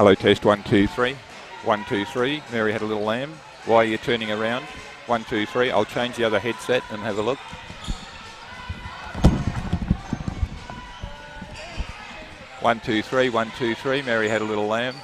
Hello, test 1, 2, 3. 1, 2, 3. Mary had a little lamb. Why are you turning around? 1, 2, 3. I'll change the other headset and have a look. One, two, three. 1, 2, 3. Mary had a little lamb.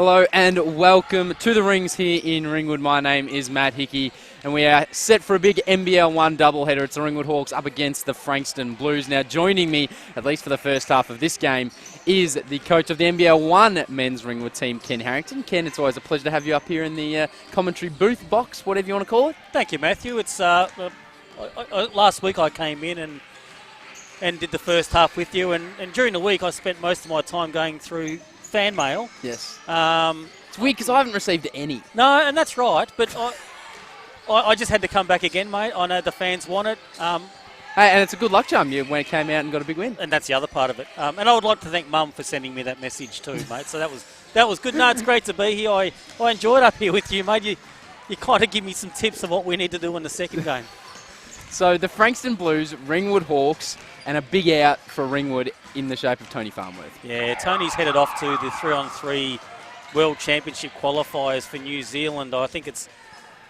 Hello and welcome to the rings here in Ringwood. My name is Matt Hickey and we are set for a big NBL1 doubleheader. It's the Ringwood Hawks up against the Frankston Blues. Now joining me, at least for the first half of this game, is the coach of the NBL1 men's Ringwood team, Ken Harrington. Ken, it's always a pleasure to have you up here in the commentary booth box, whatever you want to call it. Thank you, Matthew. It's last week I came in and did the first half with you, and during the week I spent most of my time going through fan mail. Yes. It's weird because I haven't received any. No, and that's right, but I just had to come back again, mate. I know the fans want it. Hey, and it's a good luck charm you when it came out and got a big win. And that's the other part of it. And I would like to thank Mum for sending me that message too, mate. So that was good. No, it's great to be here. I enjoyed up here with you, mate. You kind of give me some tips of what we need to do in the second game. So the Frankston Blues, Ringwood Hawks, and a big out for Ringwood in the shape of Tony Farnworth. Yeah, Tony's headed off to the 3-on-3 World Championship qualifiers for New Zealand. I think it's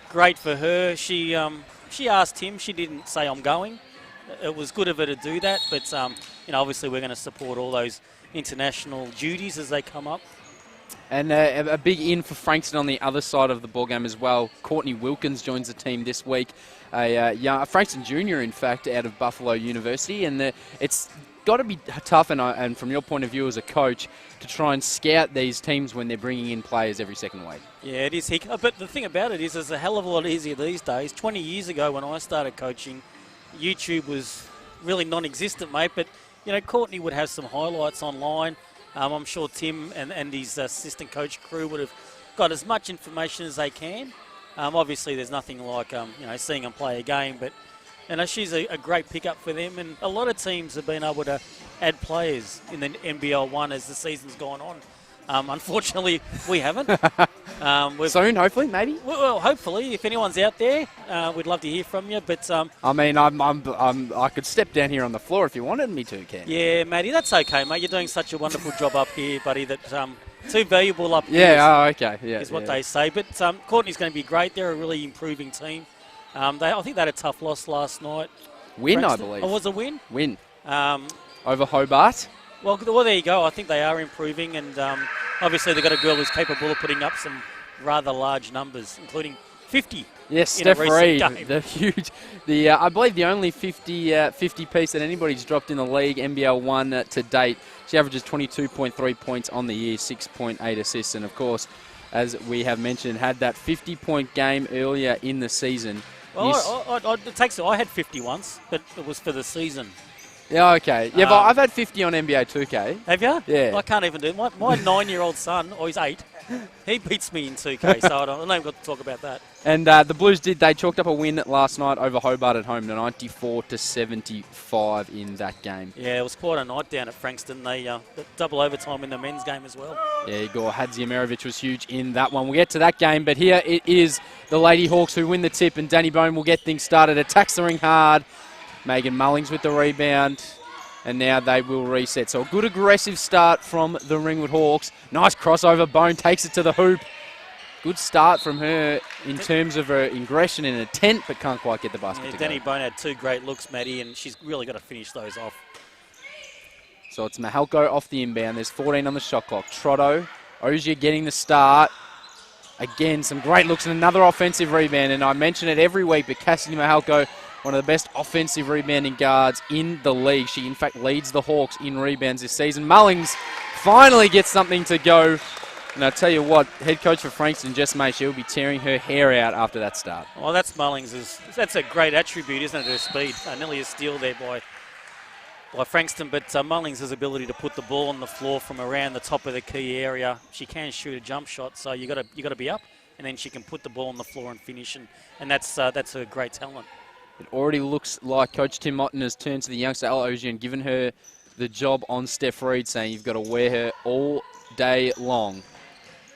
great for her. She asked him. She didn't say I'm going. It was good of her to do that, but obviously we're going to support all those international duties as they come up. And a big in for Frankston on the other side of the ballgame as well. Courtney Wilkins joins the team this week. A Frankston junior, in fact, out of Buffalo University. And it's got to be tough, and from your point of view as a coach, to try and scout these teams when they're bringing in players every second week. Yeah, it is. But the thing about it is it's a hell of a lot easier these days. 20 years ago when I started coaching, YouTube was really non-existent, mate. But, Courtney would have some highlights online. I'm sure Tim and his assistant coach crew would have got as much information as they can. Obviously, there's nothing like seeing them play a game, but she's a great pickup for them. And a lot of teams have been able to add players in the NBL1 as the season's gone on. Unfortunately, we haven't. Soon, hopefully, maybe. Well, hopefully, if anyone's out there, we'd love to hear from you. But I could step down here on the floor if you wanted me to, Ken. Yeah, Matty, that's okay, mate. You're doing such a wonderful job up here, buddy. That too valuable up here. Yeah, okay, yeah, is what they say. But Courtney's going to be great. They're a really improving team. I think they had a tough loss last night. Win, Frankston. I believe. Oh, was it a win? Win. Over Hobart. Well, there you go. I think they are improving, and obviously they've got a girl who's capable of putting up some rather large numbers, including 50. Yes, Steph Reed, the huge, I believe the only 50 piece that anybody's dropped in the league, NBL1 to date. She averages 22.3 points on the year, 6.8 assists, and of course, as we have mentioned, had that 50-point game earlier in the season. Well, I had 50 once, but it was for the season. Yeah, okay. Yeah, but I've had 50 on NBA 2K. Have you? Yeah. I can't even do it. My 9-year-old son, he's 8, he beats me in 2K, so I don't even got to talk about that. And the Blues they chalked up a win last night over Hobart at home, 94-75 in that game. Yeah, it was quite a night down at Frankston. They double overtime in the men's game as well. Yeah, Igor Hadziamerovic was huge in that one. We'll get to that game, but here it is the Lady Hawks who win the tip, and Danny Bone will get things started. Attacks the ring hard. Megan Mullings with the rebound, and now they will reset. So a good aggressive start from the Ringwood Hawks. Nice crossover. Bone takes it to the hoop. Good start from her in terms of her aggression and intent, but can't quite get the basket to Danny go. Bone had 2 great looks, Maddie, and she's really got to finish those off. So it's Mahalko off the inbound. There's 14 on the shot clock. Trotto, Ogier getting the start. Again, some great looks and another offensive rebound. And I mention it every week, but Cassidy Mahalko, one of the best offensive rebounding guards in the league. She, in fact, leads the Hawks in rebounds this season. Mullings finally gets something to go. And I'll tell you what, head coach for Frankston, Jess May, she'll be tearing her hair out after that start. Well, that's Mullings. That's a great attribute, isn't it, her speed? Nearly a steal there by Frankston, but Mullings' ability to put the ball on the floor from around the top of the key area. She can shoot a jump shot, so you got to be up, and then she can put the ball on the floor and finish, and that's her great talent. It already looks like Coach Tim Motton has turned to the youngster Ella Ogier and given her the job on Steph Reed, saying you've got to wear her all day long.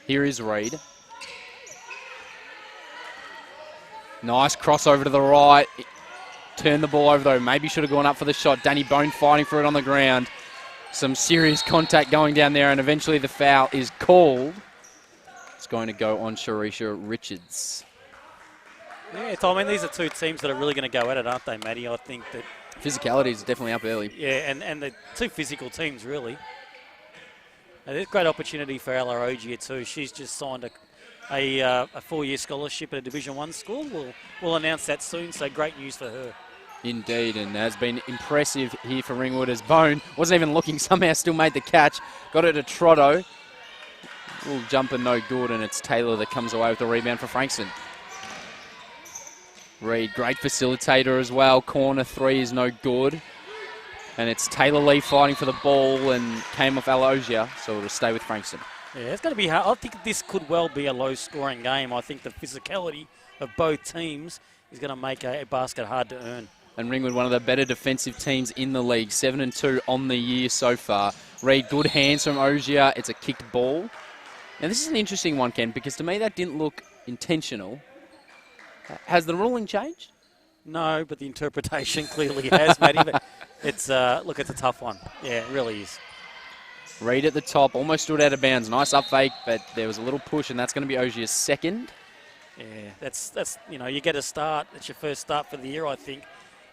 Here is Reed. Nice crossover to the right. Turn the ball over though. Maybe should have gone up for the shot. Danny Bone fighting for it on the ground. Some serious contact going down there, and eventually the foul is called. It's going to go on Sharisha Richards. Yeah, I mean, these are 2 teams that are really going to go at it, aren't they, Matty? I think that Physicality is definitely up early. Yeah, and the 2 physical teams, really. There's a great opportunity for Ella Ogier too. She's just signed a 4-year scholarship at a Division 1 school. We'll announce that soon, so great news for her. Indeed, and has been impressive here for Ringwood as Bone wasn't even looking, somehow still made the catch. Got it to Trotto. Little jumper no good, and it's Taylor that comes away with the rebound for Frankston. Reed, great facilitator as well. Corner 3 is no good. And it's Taylor Lee fighting for the ball and came off Alogia, so it'll stay with Frankston. Yeah, it's going to be hard. I think this could well be a low-scoring game. I think the physicality of both teams is going to make a basket hard to earn. And Ringwood, one of the better defensive teams in the league, 7-2 on the year so far. Reed, good hands from Ogier. It's a kicked ball. Now, this is an interesting one, Ken, because to me that didn't look intentional. Has the ruling changed? No, but the interpretation clearly has, Matty. But it's look, it's a tough one. Yeah, it really is. Reed at the top, almost stood out of bounds. Nice up fake, but there was a little push, and that's going to be Ogier's second. Yeah, that's you get a start. It's your first start for the year, I think.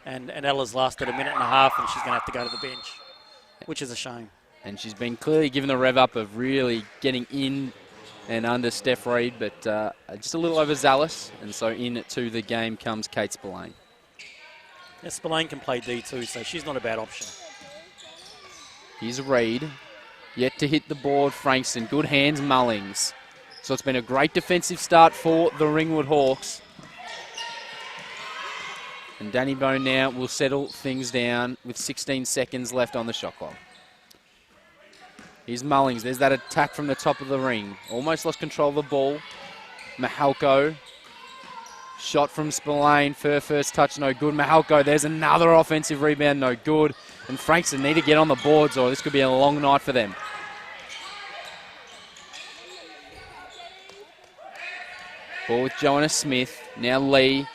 And Ella's lasted a minute and a half, and she's going to have to go to the bench, which is a shame. And she's been clearly given the rev up of really getting in and under Steph Reed, but just a little overzealous. And so into the game comes Kate Spillane. Yeah, Spillane can play D too, so she's not a bad option. Here's Reed, yet to hit the board, Frankston. Good hands, Mullings. So it's been a great defensive start for the Ringwood Hawks. And Danny Bone now will settle things down with 16 seconds left on the shot clock. Here's Mullings. There's that attack from the top of the ring. Almost lost control of the ball. Mahalko. Shot from Spillane. First touch, no good. Mahalko, there's another offensive rebound, no good. And Frankston need to get on the boards or this could be a long night for them. Ball with Joanna Smith. Now Lee.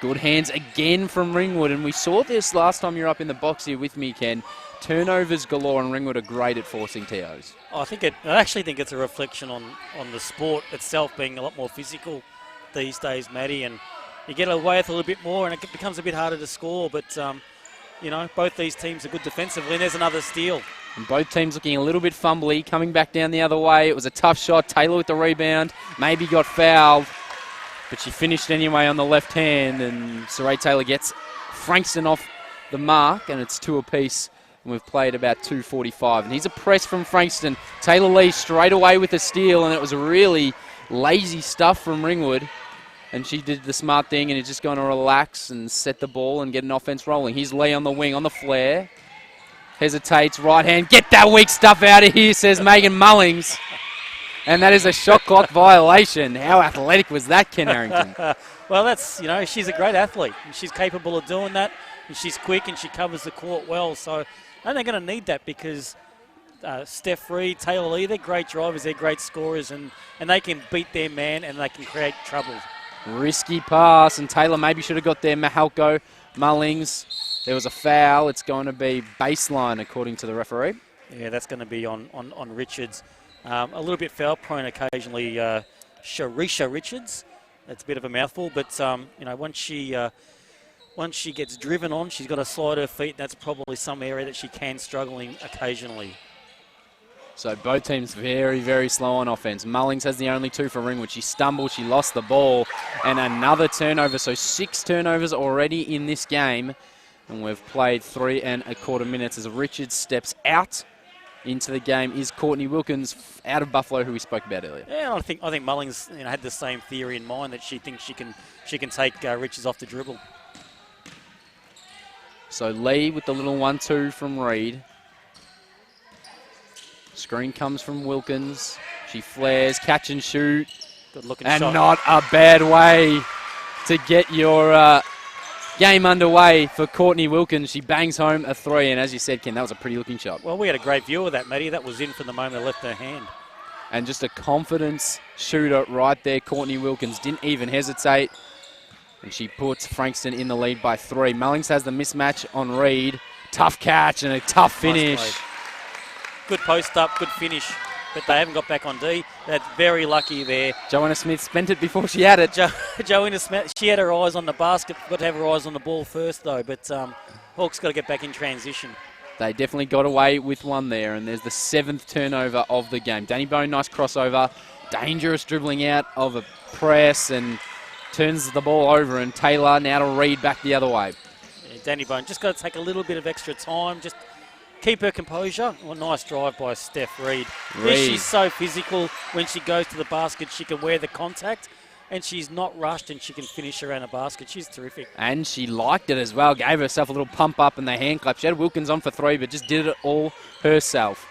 Good hands again from Ringwood. And we saw this last time you were up in the box here with me, Ken. Turnovers galore, and Ringwood are great at forcing TOs. I actually think it's a reflection on the sport itself being a lot more physical these days, Matty. And you get away with a little bit more, and it becomes a bit harder to score. But, both these teams are good defensively, and there's another steal. And both teams looking a little bit fumbly, coming back down the other way. It was a tough shot. Taylor with the rebound. Maybe got fouled. But she finished anyway on the left hand, and Saray Taylor gets Frankston off the mark, and it's 2 apiece, and we've played about 2:45. And here's a press from Frankston. Taylor Lee straight away with the steal, and it was really lazy stuff from Ringwood. And she did the smart thing, and is just going to relax and set the ball and get an offense rolling. Here's Lee on the wing, on the flare. Hesitates, right hand. Get that weak stuff out of here, says Megan Mullings. And that is a shot clock violation. How athletic was that, Ken Harrington? Well, that's, she's a great athlete. And she's capable of doing that. And she's quick and she covers the court well. So I think they're going to need that because Steph Reed, Taylor Lee, they're great drivers, they're great scorers, and they can beat their man and they can create trouble. Risky pass, and Taylor maybe should have got there. Mahalko, Mullings. There was a foul. It's going to be baseline, according to the referee. Yeah, that's going to be on Richards. A little bit foul prone occasionally, Sharisha Richards. That's a bit of a mouthful, but once she gets driven on, she's got to slide her feet. That's probably some area that she can struggle in occasionally. So both teams very, very slow on offense. Mullings has the only 2 for Ringwood. She stumbled, she lost the ball, and another turnover. So 6 turnovers already in this game, and we've played 3 1/4 minutes as Richards steps out. Into the game is Courtney Wilkins out of Buffalo, who we spoke about earlier. Yeah, I think Mullings had the same theory in mind that she thinks she can take Richards off the dribble. So Lee with the little 1-2 from Reed. Screen comes from Wilkins. She flares, catch and shoot. Good looking and shot. Not a bad way to get your game underway for Courtney Wilkins. She bangs home a 3, and as you said, Ken, that was a pretty looking shot. Well, we had a great view of that, Matty. That was in from the moment I left her hand. And just a confidence shooter right there. Courtney Wilkins didn't even hesitate, and she puts Frankston in the lead by 3. Mullings has the mismatch on Reed. Tough catch and a tough finish. Nice, good post up, good finish. But they haven't got back on D. That's very lucky there. Joanna Smith spent it before she had it. Joanna Smith, she had her eyes on the basket. Got to have her eyes on the ball first, though. But Hawks got to get back in transition. They definitely got away with one there, and there's the 7th turnover of the game. Danny Bone, nice crossover. Dangerous dribbling out of a press and turns the ball over, and Taylor now to Reed back the other way. Yeah, Danny Bone just got to take a little bit of extra time, just keep her composure. Well, nice drive by Steph Reed. Yeah, she's so physical. When she goes to the basket, she can wear the contact, and she's not rushed, and she can finish around the basket. She's terrific. And she liked it as well, gave herself a little pump up in the hand clap. She had Wilkins on for 3, but just did it all herself.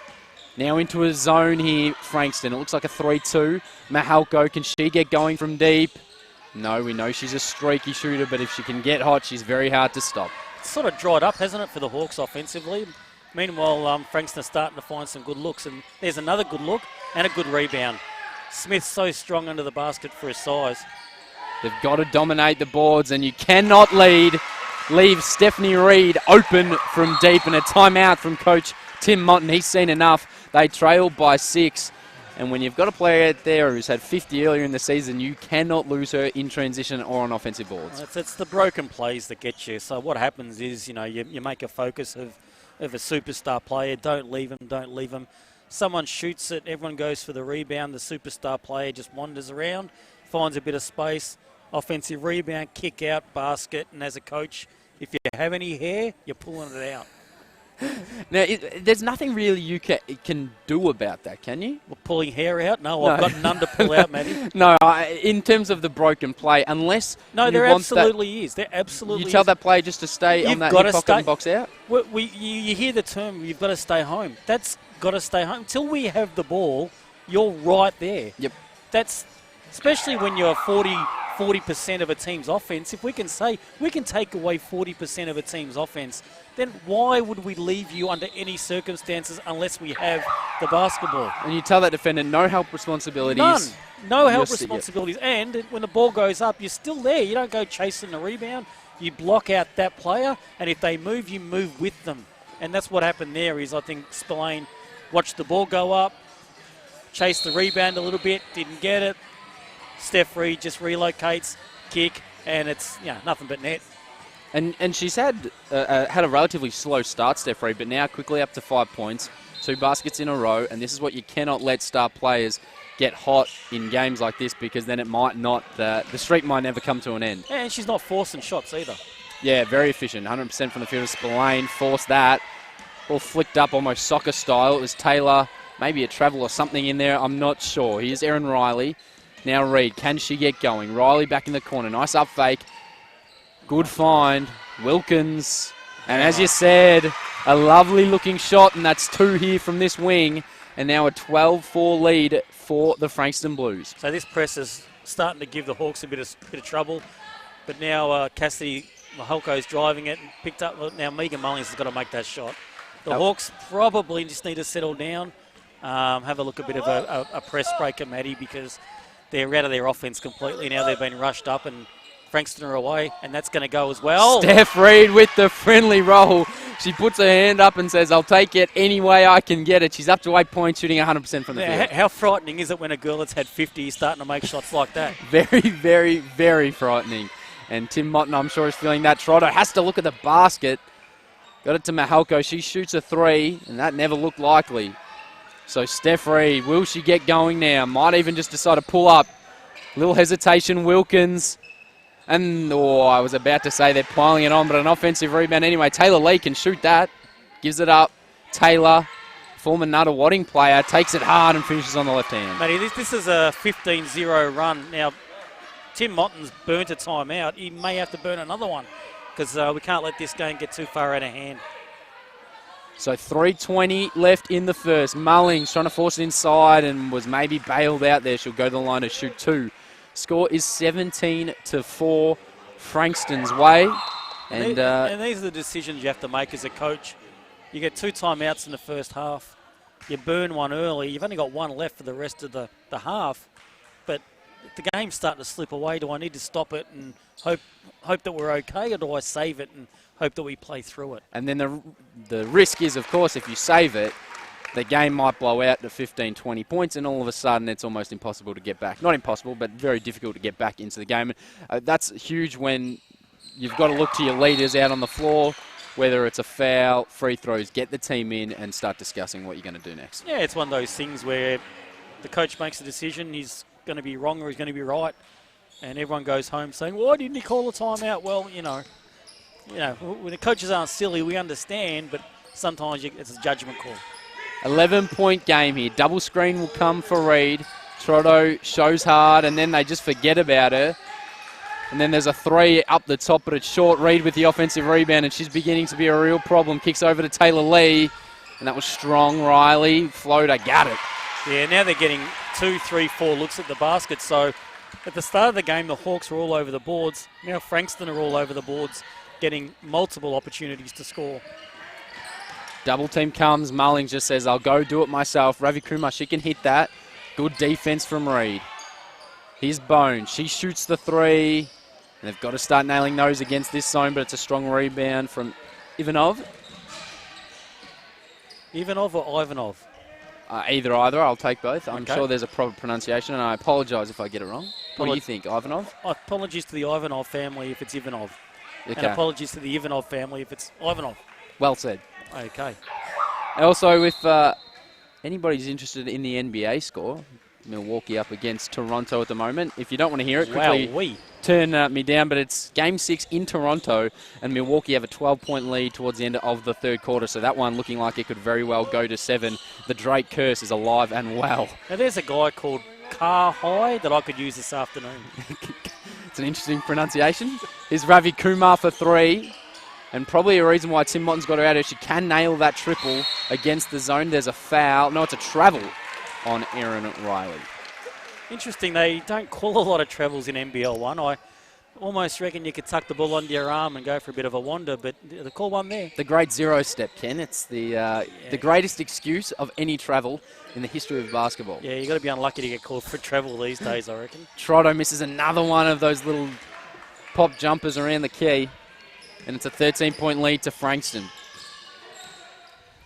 Now into a zone here, Frankston. It looks like a 3-2. Mahalko, can she get going from deep? No, we know she's a streaky shooter, but if she can get hot, she's very hard to stop. It's sort of dried up, hasn't it, for the Hawks offensively? Meanwhile, Frankston's starting to find some good looks, and there's another good look and a good rebound. Smith's so strong under the basket for his size. They've got to dominate the boards, and you cannot leave Stephanie Reed open from deep, and a timeout from Coach Tim Motton. He's seen enough. They trailed by 6, and when you've got a player out there who's had 50 earlier in the season, you cannot lose her in transition or on offensive boards. It's the broken plays that get you. So what happens is, you make a focus of a superstar player. Don't leave them. Someone shoots it, everyone goes for the rebound. The superstar player just wanders around, finds a bit of space, offensive rebound, kick out, basket. And as a coach, if you have any hair, you're pulling it out. Now, there's nothing really you can do about that, can you? Well, pulling hair out? No, I've got none to pull out, Matty. No, in terms of the broken play, unless there absolutely is. There absolutely is. You tell that player just to stay on that hip pocket and box out? You hear the term, you've got to stay home. That's got to stay home. Until we have the ball, you're right there. Yep. That's especially when you're 40% of a team's offense. If we can say we can take away 40% of a team's offense, then why would we leave you under any circumstances unless we have the basketball? And you tell that defender no help responsibilities. None. No help responsibilities. And when the ball goes up, you're still there. You don't go chasing the rebound. You block out that player, and if they move, you move with them. And that's what happened there is I think Spillane watched the ball go up, chased the rebound a little bit, didn't get it. Steph Reed just relocates, kick, and it's nothing but net. And she's had a relatively slow start, Steph Reed, but now quickly up to 5 points, 2 baskets in a row, and this is what you cannot let star players get hot in games like this, because then it might not, the streak might never come to an end. Yeah, and she's not forcing shots either. Yeah, very efficient, 100% from the field of Spillane, forced that. Ball flicked up almost soccer style. It was Taylor, maybe a travel or something in there, I'm not sure. Here's Erin Riley. Now Reed, can she get going? Riley back in the corner, nice up fake. Good find, Wilkins. And as you said, a lovely looking shot, and that's 2 here from this wing. And now a 12-4 lead for the Frankston Blues. So this press is starting to give the Hawks a bit of trouble. But now Cassidy Mahalko's driving it and picked up. Now Megan Mullings has got to make that shot. The Hawks probably just need to settle down, have a look a bit of a press break at Maddie, because they're out of their offense completely. Now they've been rushed up, and Frankston are away, and that's going to go as well. Steph Reed with the friendly roll. She puts her hand up and says, I'll take it any way I can get it. She's up to 8 points, shooting 100% from the field. How frightening is it when a girl that's had 50 is starting to make shots like that? Very, very, very frightening. And Tim Motton, I'm sure, is feeling that. Trotter has to look at the basket. Got it to Mahalko. She shoots a 3, and that never looked likely. So Steph Reed, will she get going now? Might even just decide to pull up. Little hesitation, Wilkins. And, I was about to say they're piling it on, but an offensive rebound anyway. Taylor Lee can shoot that. Gives it up. Taylor, former Nutter Wadding player, takes it hard and finishes on the left hand. Matty, this is a 15-0 run. Now, Tim Motton's burnt a timeout. He may have to burn another one, because we can't let this game get too far out of hand. So 3:20 left in the first. Mullings trying to force it inside and was maybe bailed out there. She'll go to the line to shoot 2. Score is 17-4 Frankston's way. And these are the decisions you have to make as a coach. You get 2 timeouts in the first half. You burn one early. You've only got 1 left for the rest of the half. But the game's starting to slip away. Do I need to stop it and hope that we're okay, or do I save it and hope that we play through it? And then the risk is, of course, if you save it, the game might blow out to 15, 20 points, and all of a sudden it's almost impossible to get back. Not impossible, but very difficult to get back into the game. That's huge when you've got to look to your leaders out on the floor. whether it's a foul, free throws, get the team in and start discussing what you're going to do next. Yeah, it's one of those things where the coach makes a decision, he's going to be wrong or he's going to be right, and everyone goes home saying, why didn't he call a timeout? Well, you know, when the coaches aren't silly, we understand, but sometimes it's a judgment call. 11-point game here. Double screen will come for Reed. Trotto shows hard, and then they just forget about her. And then there's a three up the top, but it's short. Reed with the offensive rebound, and she's beginning to be a real problem. Kicks over to Taylor Lee, and that was strong. Riley, floater, got it. Yeah, now they're getting 2, 3, 4 looks at the basket. So at the start of the game, the Hawks were all over the boards. Now Frankston are all over the boards, getting multiple opportunities to score. Double team comes. Mullings just says, I'll go do it myself. Ravi Kumar, she can hit that. Good defense from Reed. Here's Bone. She shoots the three. And they've got to start nailing those against this zone, but it's a strong rebound from Ivanov. Ivanov or Ivanov? Either. I'll take both. I'm Okay. sure there's a proper pronunciation, and I apologise if I get it wrong. What do you think, Ivanov? Apologies to the Ivanov family if it's Ivanov. Okay. And apologies to the Ivanov family if it's Ivanov. Well said. Okay. Also, if anybody's interested in the NBA score, Milwaukee up against Toronto at the moment. If you don't want to hear it, quickly turn me down. But it's Game 6 in Toronto, and Milwaukee have a 12-point lead towards the end of the third quarter. So that one looking like it could very well go to 7. The Drake curse is alive and well. Now there's a guy called Car High that I could use this afternoon. It's an interesting pronunciation. Here's Ravi Kumar for 3. And probably a reason why Tim Motton's got her out is she can nail that triple against the zone. There's a foul. No, it's a travel on Erin Riley. Interesting, they don't call a lot of travels in NBL1. I almost reckon you could tuck the ball under your arm and go for a bit of a wander, but they call one there. The great zero step, Ken. It's the greatest excuse of any travel in the history of basketball. Yeah, you've got to be unlucky to get called for travel these days, I reckon. Trotto misses another one of those little pop jumpers around the key. And it's a 13-point lead to Frankston.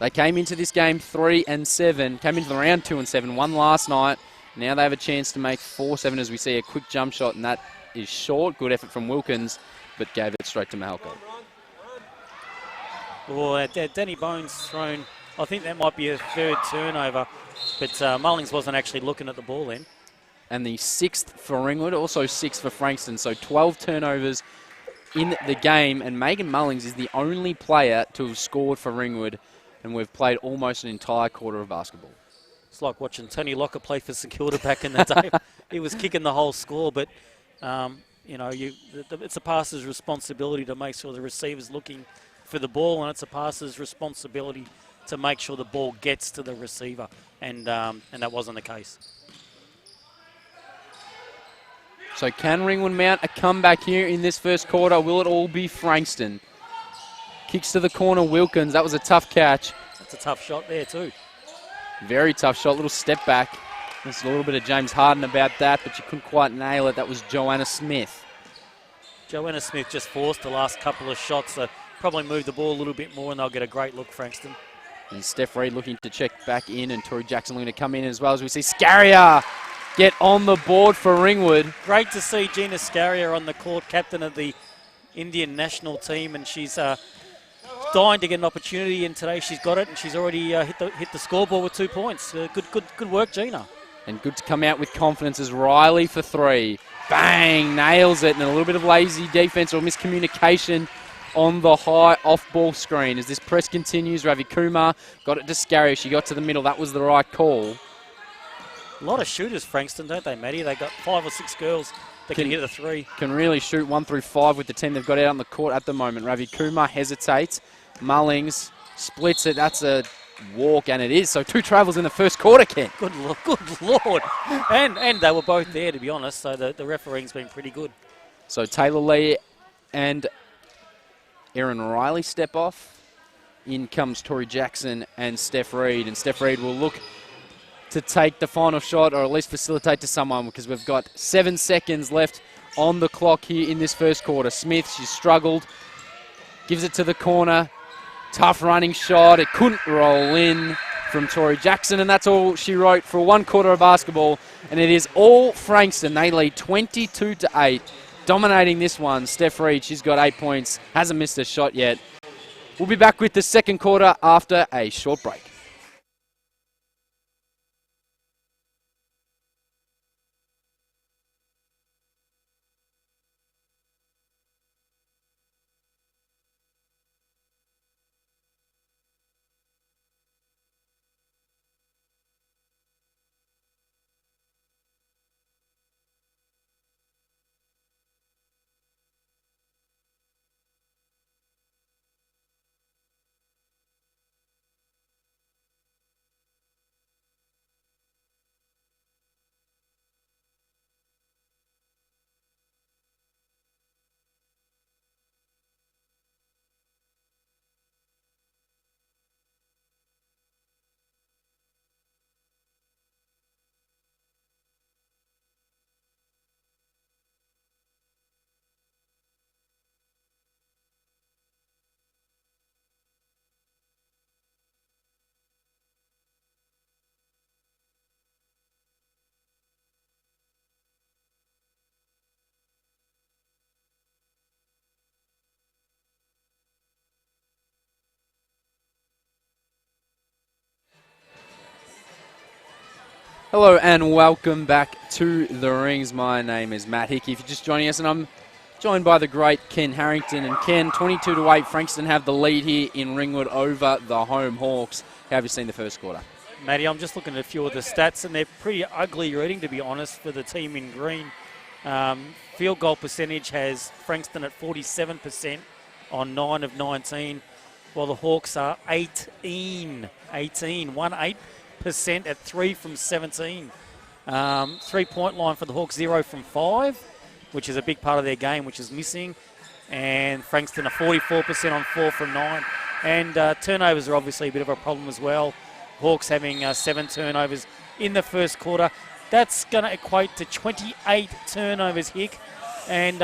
They came into this game 3-7, came into the round 2-7, won last night. Now they have a chance to make 4-7 as we see a quick jump shot, and that is short. Good effort from Wilkins, but gave it straight to Mahalko. Well, Danny Bones thrown, I think that might be a third turnover, but Mullings wasn't actually looking at the ball then. And the 6th for Ringwood, also 6 for Frankston, so 12 turnovers in the game, and Megan Mullings is the only player to have scored for Ringwood, and we've played almost an entire quarter of basketball. It's like watching Tony Locker play for St Kilda back in the day. He was kicking the whole score, but it's a passer's responsibility to make sure the receiver's looking for the ball, and it's a passer's responsibility to make sure the ball gets to the receiver, and that wasn't the case. So can Ringwood mount a comeback here in this first quarter? Will it all be Frankston? Kicks to the corner, Wilkins. That was a tough catch. That's a tough shot there too. Very tough shot, little step back. There's a little bit of James Harden about that, but you couldn't quite nail it. That was Joanna Smith. Joanna Smith just forced the last couple of shots. So probably move the ball a little bit more and they'll get a great look, Frankston. And Steph Reed looking to check back in, and Tori Jackson looking to come in as well, as we see Scaria get on the board for Ringwood. Great to see Gina Scaria on the court, captain of the Indian national team, and she's dying to get an opportunity, and today she's got it, and she's already hit the scoreboard with 2 points. Good work, Gina. And good to come out with confidence as Riley for 3. Bang, nails it, and a little bit of lazy defense or miscommunication on the high off-ball screen. As this press continues, Ravi Kumar got it to Scaria. She got to the middle. That was the right call. A lot of shooters, Frankston, don't they, Matty? They got 5 or 6 girls that can hit a 3. Can really shoot 1 through 5 with the team they've got out on the court at the moment. Ravi Kumar hesitates. Mullings splits it. That's a walk, and it is. So 2 travels in the first quarter, Ken. Good Lord. And they were both there, to be honest, so the refereeing's been pretty good. So Taylor Lee and Erin Riley step off. In comes Tori Jackson and Steph Reed, and Steph Reed will look to take the final shot, or at least facilitate to someone, because we've got 7 seconds left on the clock here in this first quarter. Smith, she's struggled, gives it to the corner. Tough running shot. It couldn't roll in from Tori Jackson, and that's all she wrote for 1 quarter of basketball. And it is all Frankston. They lead 22-8. Dominating this one. Steph Reed, she's got 8 points. Hasn't missed a shot yet. We'll be back with the second quarter after a short break. Hello and welcome back to The Rings. My name is Matt Hickey. If you're just joining us, and I'm joined by the great Ken Harrington. And Ken, 22-8, Frankston have the lead here in Ringwood over the home Hawks. How have you seen the first quarter? Matty, I'm just looking at a few of the stats, and they're pretty ugly reading, to be honest, for the team in green. Field goal percentage has Frankston at 47% on 9 of 19, while the Hawks are 18, 8% at 3 from 17. 3-point line for the Hawks, 0 from 5, which is a big part of their game, which is missing. And Frankston are 44% on 4 from 9. And turnovers are obviously a bit of a problem as well. Hawks having 7 turnovers in the first quarter. That's going to equate to 28 turnovers, Hick. And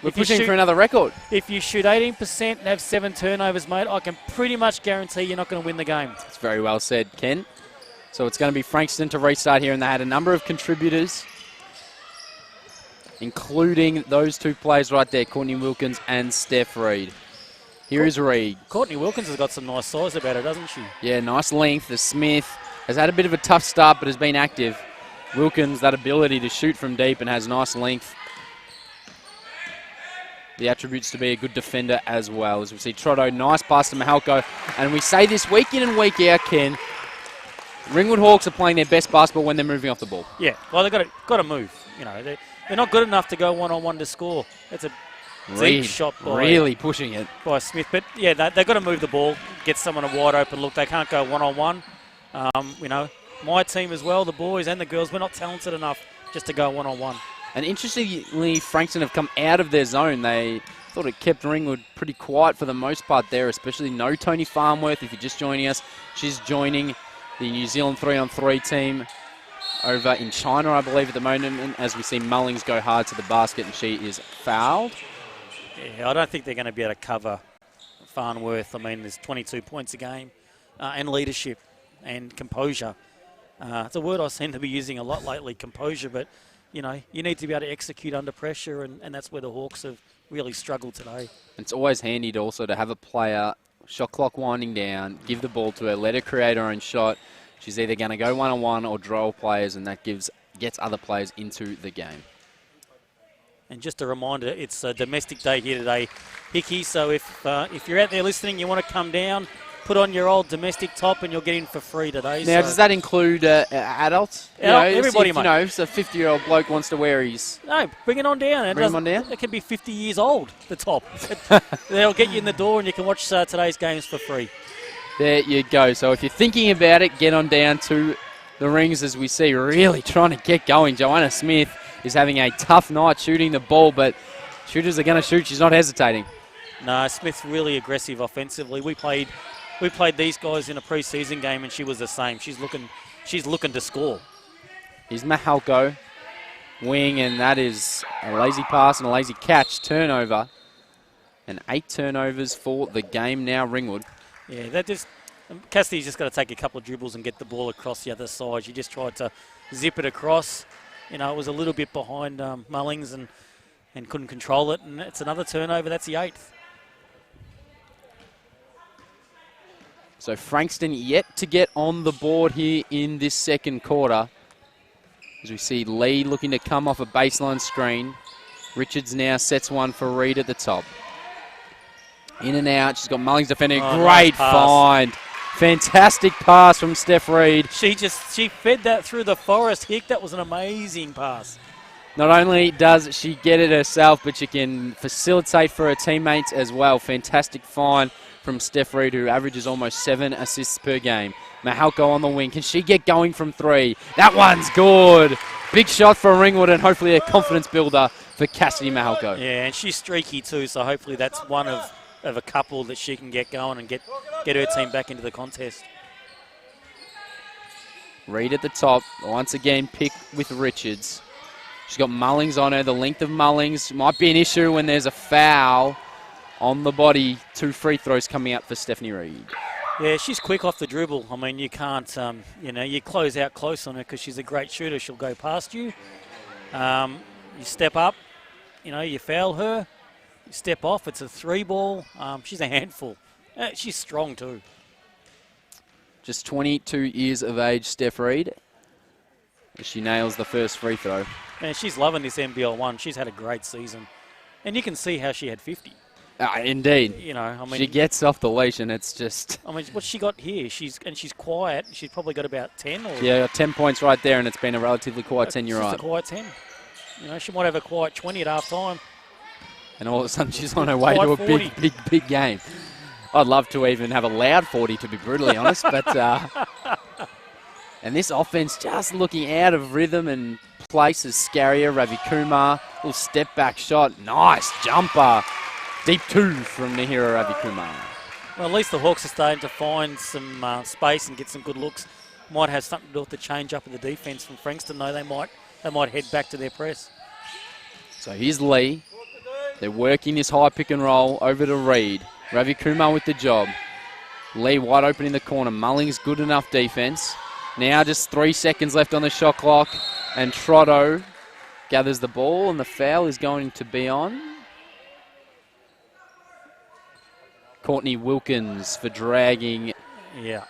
we're pushing for another record. If you shoot 18% and have 7 turnovers, mate, I can pretty much guarantee you're not going to win the game. That's very well said, Ken. So it's going to be Frankston to restart here, and they had a number of contributors, including those two players right there, Courtney Wilkins and Steph Reed. Here is Reed. Courtney Wilkins has got some nice size about her, doesn't she? Yeah, nice length. The Smith has had a bit of a tough start, but has been active. Wilkins, that ability to shoot from deep and has nice length. The attributes to be a good defender as well. As we see Trotto, nice pass to Mahalko. And we say this week in and week out, Ken, Ringwood Hawks are playing their best basketball when they're moving off the ball. Yeah, well, they've got to move. You know, they're not good enough to go one-on-one to score. That's a deep shot by really pushing it by Smith. But yeah, they've got to move the ball, get someone a wide open look. They can't go one-on-one. You know, my team as well, the boys and the girls, we're not talented enough just to go one-on-one. And interestingly, Frankston have come out of their zone. They thought it kept Ringwood pretty quiet for the most part there, especially no Tony Farnworth. If you're just joining us, she's joining the New Zealand 3-on-3 team over in China, I believe, at the moment. And as we see Mullings go hard to the basket, and she is fouled. Yeah, I don't think they're going to be able to cover Farnworth. I mean, there's 22 points a game, and leadership and composure. It's a word I seem to be using a lot lately, composure, but you know, you need to be able to execute under pressure, and that's where the Hawks have really struggled today. It's always handy to also to have a player, shot clock winding down, give the ball to her, let her create her own shot. She's either going to go one-on-one or draw players, and that gets other players into the game. And just a reminder, it's a domestic day here today, Hickey, so if you're out there listening, you want to come down, put on your old domestic top and you'll get in for free today. Now, does that include adults? Everybody, if, mate. You know, if a 50-year-old bloke wants to wear his... No, bring it on down. Bring him on down? It can be 50 years old, the top. They'll get you in the door and you can watch today's games for free. There you go. So if you're thinking about it, get on down to the Rings, as we see really trying to get going. Joanna Smith is having a tough night shooting the ball, but shooters are going to shoot. She's not hesitating. No, Smith's really aggressive offensively. We played these guys in a pre-season game, and she was the same. She's looking to score. Here's Mahalko, wing, and that is a lazy pass and a lazy catch. Turnover, and 8 turnovers for the game now, Ringwood. Yeah, Cassidy's just got to take a couple of dribbles and get the ball across the other side. She just tried to zip it across. You know, it was a little bit behind Mullings and couldn't control it, and it's another turnover. That's the 8th. So Frankston yet to get on the board here in this second quarter. As we see Lee looking to come off a baseline screen. Richards now sets one for Reed at the top. In and out. She's got Mullings defending. Oh, Great nice pass. find. Fantastic pass from Steph Reed. She fed that through the forest. Hick, that was an amazing pass. Not only does she get it herself, but she can facilitate for her teammates as well. Fantastic find from Steph Reed, who averages almost 7 assists per game. Mahalko on the wing. Can she get going from 3? That one's good. Big shot for Ringwood and hopefully a confidence builder for Cassidy Mahalko. Yeah, and she's streaky too, so hopefully that's one of a couple that she can get going and get her team back into the contest. Reed at the top. Once again, pick with Richards. She's got Mullings on her. The length of Mullings might be an issue when there's a foul on the body. 2 free throws coming up for Stephanie Reed. Yeah, she's quick off the dribble. I mean, you can't, you close out close on her because she's a great shooter. She'll go past you. You step up, you foul her. You step off, it's a 3 ball. She's a handful. She's strong too. Just 22 years of age, Steph Reed. She nails the first free throw. And she's loving this NBL1. She's had a great season. And you can see how she had 50. Indeed. She gets off the leash and it's just... I mean, what's she got here? She's quiet. She's probably got about 10. Yeah, 10 points right there, and it's been a relatively quiet 10, you're right. Just a quiet 10. She might have a quiet 20 at half time. And all of a sudden she's on her way to a big game. I'd love to even have a loud 40, to be brutally honest, but... And this offense just looking out of rhythm and places. Scaria, Ravi Kumar, little step back shot. Nice jumper. Deep 2 from Nihira Ravi Kumar. Well, at least the Hawks are starting to find some space and get some good looks. Might have something to do with the change up of the defense from Frankston, though. They might head back to their press. So here's Lee. They're working this high pick and roll over to Reed. Ravi Kumar with the job. Lee wide open in the corner. Mullings good enough defense. Now just 3 seconds left on the shot clock, and Trotto gathers the ball, and the foul is going to be on Courtney Wilkins for dragging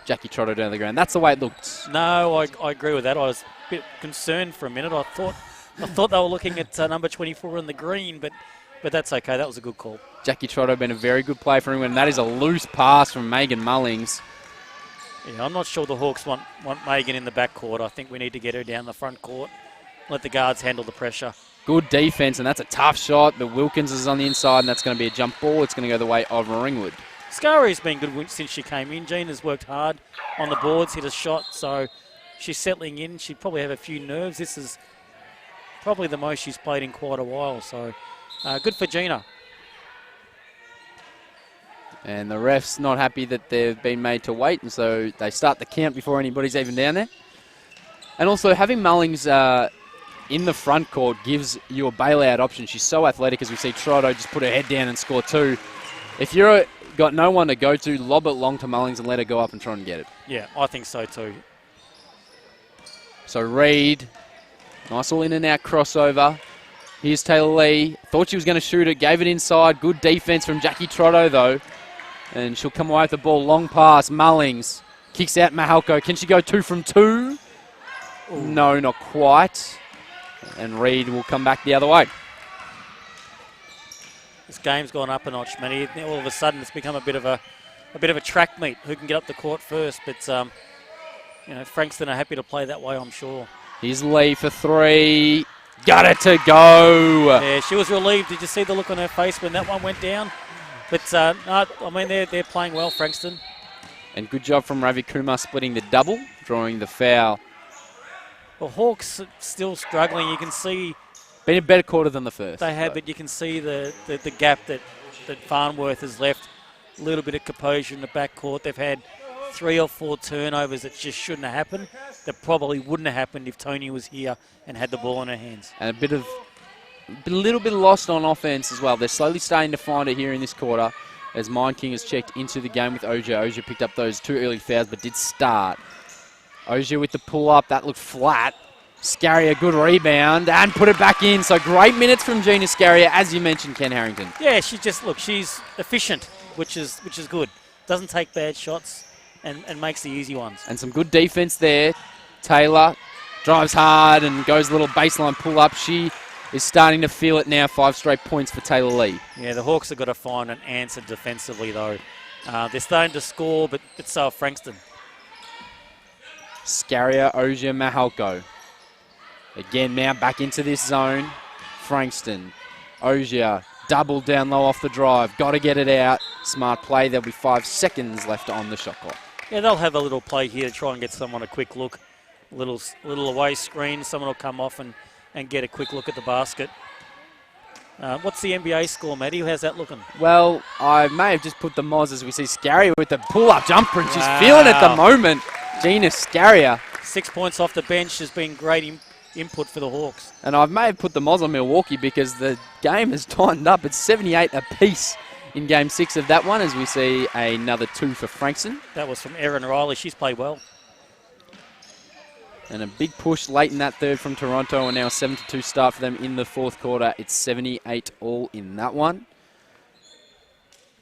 Jackie Trotto down the ground. That's the way it looked. No, I agree with that. I was a bit concerned for a minute. I thought they were looking at number 24 in the green, but that's okay. That was a good call. Jackie Trotto been a very good play for him, and that is a loose pass from Megan Mullings. Yeah, I'm not sure the Hawks want Megan in the backcourt. I think we need to get her down the front court, let the guards handle the pressure. Good defense, and that's a tough shot, but Wilkins is on the inside, and that's going to be a jump ball. It's going to go the way of Ringwood. Scaria's been good since she came in. Gina's worked hard on the boards, hit a shot, so she's settling in. She'd probably have a few nerves. This is probably the most she's played in quite a while, so good for Gina. And the ref's not happy that they've been made to wait, and so they start the count before anybody's even down there. And also, having Mullings in the front court gives you a bailout option. She's so athletic, as we see Trotto just put her head down and score 2. If you've got no one to go to, lob it long to Mullings and let her go up and try and get it. Yeah, I think so too. So Reed, nice all in and out crossover. Here's Taylor Lee. Thought she was going to shoot it, gave it inside. Good defense from Jackie Trotto, though. And she'll come away with the ball. Long pass. Mullings kicks out Mahalko. Can she go 2 from 2? Ooh. No, not quite. And Reed will come back the other way. This game's gone up a notch, Matty. All of a sudden, it's become a bit of a track meet. Who can get up the court first? But Frankston are happy to play that way, I'm sure. Here's Lee for 3. Got it to go. Yeah, she was relieved. Did you see the look on her face when that one went down? But, no, I mean, they're playing well, Frankston. And good job from Ravi Kumar splitting the double, drawing the foul. The Hawks are still struggling. You can see... Been a better quarter than the first. They have, but you can see the gap that Farnworth has left. A little bit of composure in the backcourt. They've had 3 or 4 turnovers that just shouldn't have happened. That probably wouldn't have happened if Tony was here and had the ball in her hands. And a little bit lost on offense as well. They're slowly starting to find it here in this quarter as Mind King has checked into the game with Oja. Oja picked up those 2 early fouls but did start. Oja with the pull-up. That looked flat. Scaria, good rebound and put it back in. So great minutes from Gina Scaria, as you mentioned, Ken Harrington. Yeah, she's efficient, which is good. Doesn't take bad shots and makes the easy ones. And some good defense there. Taylor drives hard and goes a little baseline pull-up. She is starting to feel it now. 5 straight points for Taylor Lee. Yeah, the Hawks have got to find an answer defensively, though. They're starting to score, but so are Frankston. Scaria, Ogier, Mahalko. Again, now back into this zone. Frankston, Ogier, double down low off the drive. Got to get it out. Smart play. There'll be 5 seconds left on the shot clock. Yeah, they'll have a little play here to try and get someone a quick look. Little away screen. Someone will come off and get a quick look at the basket. What's the NBA score, Matty? How's that looking? Well, I may have just put the Moz as we see Scaria with the pull-up jumper, and she's feeling it at the moment. Gina Scaria. 6 points off the bench has been great input for the Hawks. And I may have put the Moz on Milwaukee because the game has tightened up. It's 78 apiece in Game 6 of that one, as we see another 2 for Frankston. That was from Erin Riley. She's played well. And a big push late in that third from Toronto, and now a 7-2 start for them in the fourth quarter. It's 78 all in that one.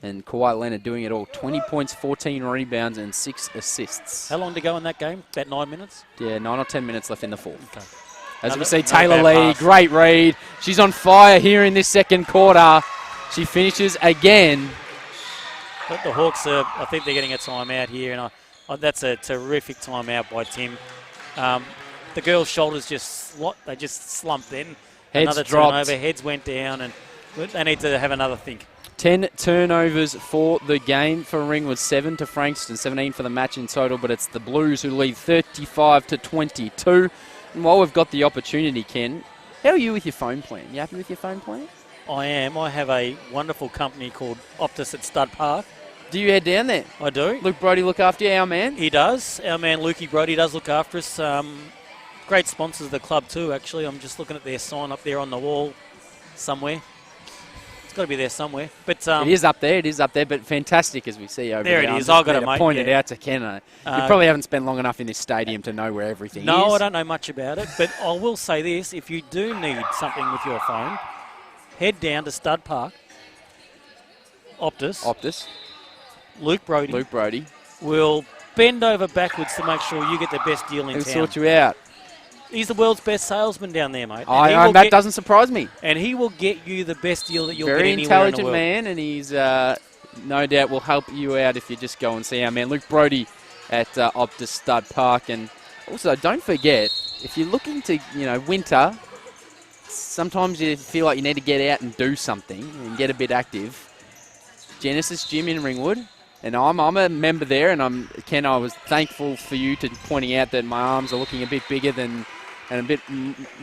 And Kawhi Leonard doing it all. 20 points, 14 rebounds, and 6 assists. How long to go in that game? About 9 minutes? Yeah, 9 or 10 minutes left in the fourth. Okay. As we see, Taylor Lee, great read. She's on fire here in this second quarter. She finishes again. But the Hawks, I think they're getting a timeout here, and that's a terrific timeout by Tim. The girls' shoulders just slumped then. Heads another dropped. turnover, heads went down, and they need to have another think. 10 turnovers for the game for Ringwood, 7 to Frankston, 17 for the match in total, but it's the Blues who lead 35-22. And while we've got the opportunity, Ken, how are you with your phone plan? You happy with your phone plan? I am. I have a wonderful company called Optus at Stud Park. Do you head down there? I do. Luke Brody look after you, our man? He does. Our man Lukey Brody does look after us. Great sponsors of the club too, actually. I'm just looking at their sign up there on the wall somewhere. It's got to be there somewhere. But it is up there, but fantastic as we see over there. There it is. I've got it, mate. Point it out to Ken. You probably haven't spent long enough in this stadium to know where everything is. No, I don't know much about it, but I will say this. If you do need something with your phone, head down to Stud Park. Optus. Luke Brody will bend over backwards to make sure you get the best deal in town. He'll sort you out. He's the world's best salesman down there, mate. That doesn't surprise me. And he will get you the best deal that you'll Very get anywhere in the intelligent world. man, and he's no doubt will help you out if you just go and see our man Luke Brody at Optus Stud Park. And also, don't forget, if you're looking to, winter, sometimes you feel like you need to get out and do something and get a bit active. Genesis Gym in Ringwood. And I'm a member there, and Ken, I was thankful for you to pointing out that my arms are looking a bit bigger and a bit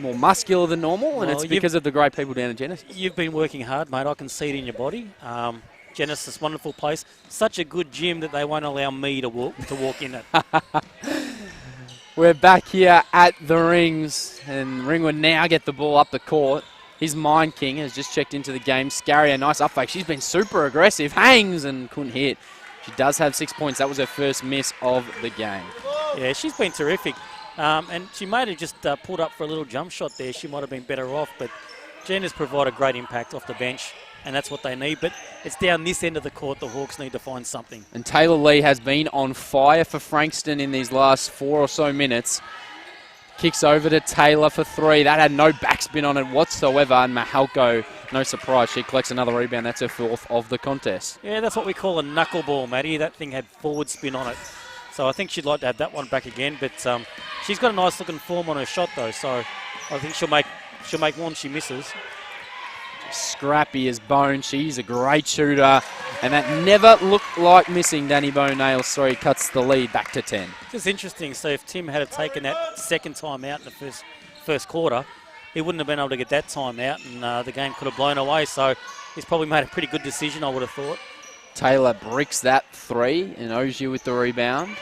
more muscular than normal, and it's because of the great people down at Genesis. You've been working hard, mate. I can see it in your body. Genesis, wonderful place. Such a good gym that they won't allow me to walk in it. We're back here at the Rings, and Ringwood now get the ball up the court. His Mind King has just checked into the game. Scaria, nice up fake. She's been super aggressive, hangs and couldn't hit. She does have 6 points. That was her first miss of the game. Yeah, she's been terrific. And she may have just pulled up for a little jump shot there. She might have been better off, but Jen has provided great impact off the bench, and that's what they need. But it's down this end of the court the Hawks need to find something. And Taylor Lee has been on fire for Frankston in these last 4 or so minutes. Kicks over to Taylor for 3. That had no backspin on it whatsoever. And Mahalko, no surprise, she collects another rebound. That's her 4th of the contest. Yeah, that's what we call a knuckleball, Matty. That thing had forward spin on it. So I think she'd like to have that one back again. But she's got a nice looking form on her shot, though. So I think she'll make one she misses. Scrappy as bone. She's a great shooter. And that never looked like missing. Danny Bone nails 3, cuts the lead back to 10. It's interesting. So if Tim had taken that second time out in the first quarter, he wouldn't have been able to get that time out, and the game could have blown away. So he's probably made a pretty good decision, I would have thought. Taylor bricks that 3, and Ogier with the rebound.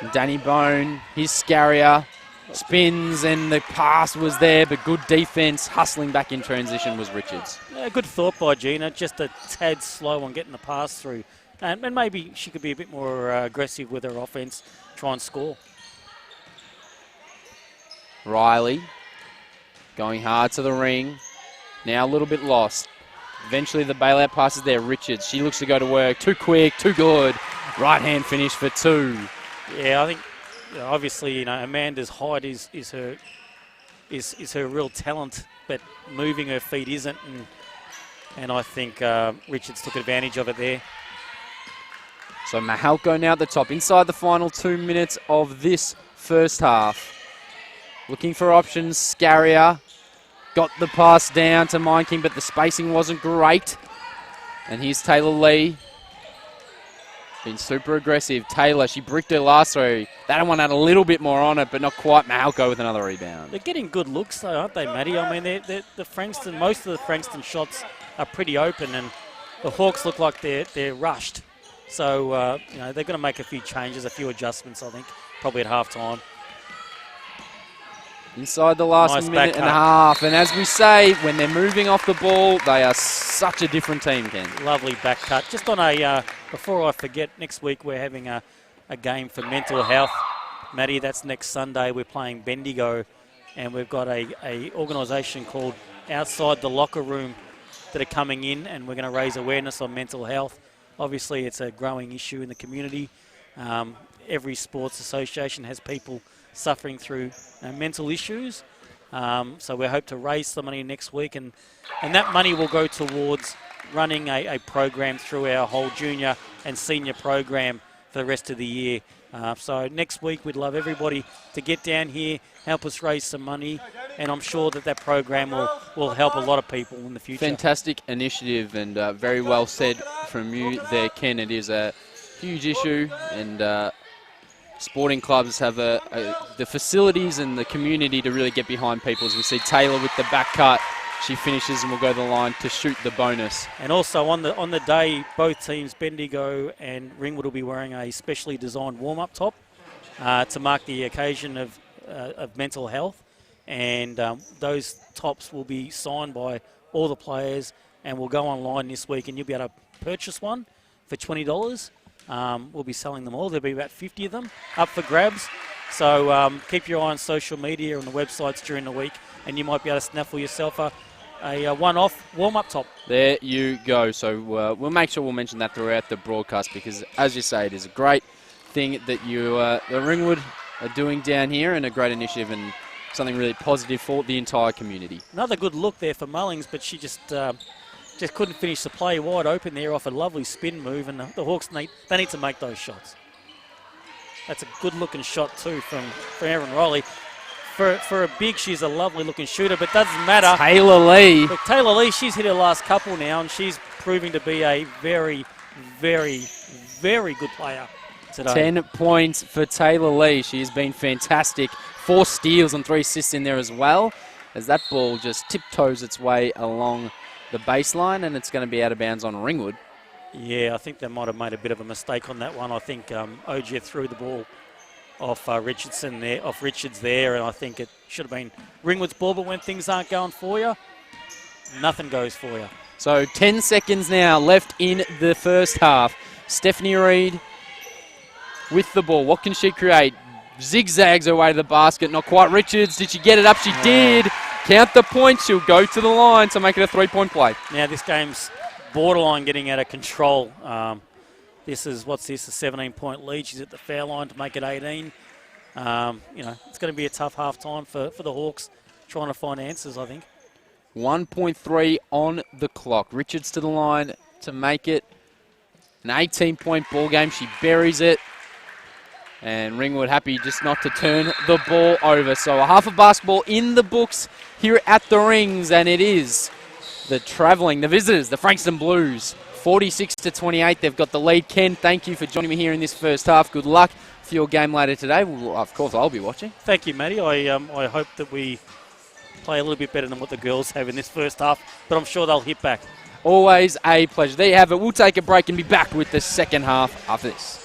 And Danny Bone, his Scaria, spins, and the pass was there, but good defense. Hustling back in transition was Richards. Yeah, good thought by Gina, just a tad slow on getting the pass through. And maybe she could be a bit more aggressive with her offense, try and score. Riley going hard to the ring. Now a little bit lost. Eventually the bailout pass is there. Richards, she looks to go to work. Too quick, too good. Right-hand finish for 2. Yeah, I think obviously Amanda's height is her real talent, but moving her feet isn't, and I think Richards took advantage of it there. So Mahalko now at the top, inside the final 2 minutes of this first half. Looking for options, Scarrier got the pass down to Mine King, but the spacing wasn't great. And here's Taylor Lee. Been super aggressive. Taylor, she bricked her last throw. That one had a little bit more on it, but not quite. Mahalko with another rebound. They're getting good looks though, aren't they, Matty? I mean, the Frankston, most of the Frankston shots are pretty open, and the Hawks look like they're rushed. So, they're going to make a few changes, a few adjustments, I think, probably at half-time. Inside the last minute and a half. And as we say, when they're moving off the ball, they are such a different team, Ken. Lovely back cut. Just on before I forget, next week we're having a game for mental health. Matty, that's next Sunday. We're playing Bendigo, and we've got a organisation called Outside the Locker Room that are coming in, and we're going to raise awareness on mental health. Obviously, it's a growing issue in the community. Every sports association has people suffering through mental issues. So we hope to raise some money next week, and that money will go towards running a program through our whole junior and senior program for the rest of the year. So next week we'd love everybody to get down here, help us raise some money, and I'm sure that program will help a lot of people in the future. Fantastic initiative, and very well said from you there, Ken. It is a huge issue, and sporting clubs have the facilities and the community to really get behind people. As we see Taylor with the back cut, she finishes and will go to the line to shoot the bonus. And also on the day, both teams, Bendigo and Ringwood, will be wearing a specially designed warm-up top to mark the occasion of mental health. And those tops will be signed by all the players, and will go online this week, and you'll be able to purchase one for $20. We'll be selling them all. There'll be about 50 of them up for grabs. So keep your eye on social media and the websites during the week, and you might be able to snaffle yourself a one-off warm-up top. There you go. So we'll make sure we'll mention that throughout the broadcast, because, as you say, it is a great thing that the Ringwood are doing down here, and a great initiative and something really positive for the entire community. Another good look there for Mullings, but she just couldn't finish the play. Wide open there off a lovely spin move, and the Hawks need to make those shots. That's a good-looking shot too from Aaron Riley. For a big, she's a lovely-looking shooter, but doesn't matter. Taylor Lee. But Taylor Lee, she's hit her last couple now, and she's proving to be a very, very, very good player today. 10 points for Taylor Lee. She has been fantastic. 4 steals and 3 assists in there as well, as that ball just tiptoes its way along the baseline, and it's going to be out of bounds on Ringwood. Yeah, I think they might have made a bit of a mistake on that one. I think Ogier threw the ball off Richards there, and I think it should have been Ringwood's ball, but when things aren't going for you, nothing goes for you. So 10 seconds now left in the first half. Stephanie Reid with the ball. What can she create? Zigzags her way to the basket. Not quite Richards. Did she get it up? She did. Count the points. She'll go to the line to make it a 3-point play. Now this game's borderline getting out of control. This is, a 17-point lead. She's at the foul line to make it 18. It's going to be a tough half-time for the Hawks, trying to find answers, I think. 1.3 on the clock. Richards to the line to make it an 18-point ball game. She buries it. And Ringwood happy just not to turn the ball over. So a half of basketball in the books here at the Rings, and it is the visitors, the Frankston Blues. 46-28, they've got the lead. Ken, thank you for joining me here in this first half. Good luck for your game later today. Well, of course, I'll be watching. Thank you, Matty. I hope that we play a little bit better than what the girls have in this first half, but I'm sure they'll hit back. Always a pleasure. There you have it. We'll take a break and be back with the second half after this.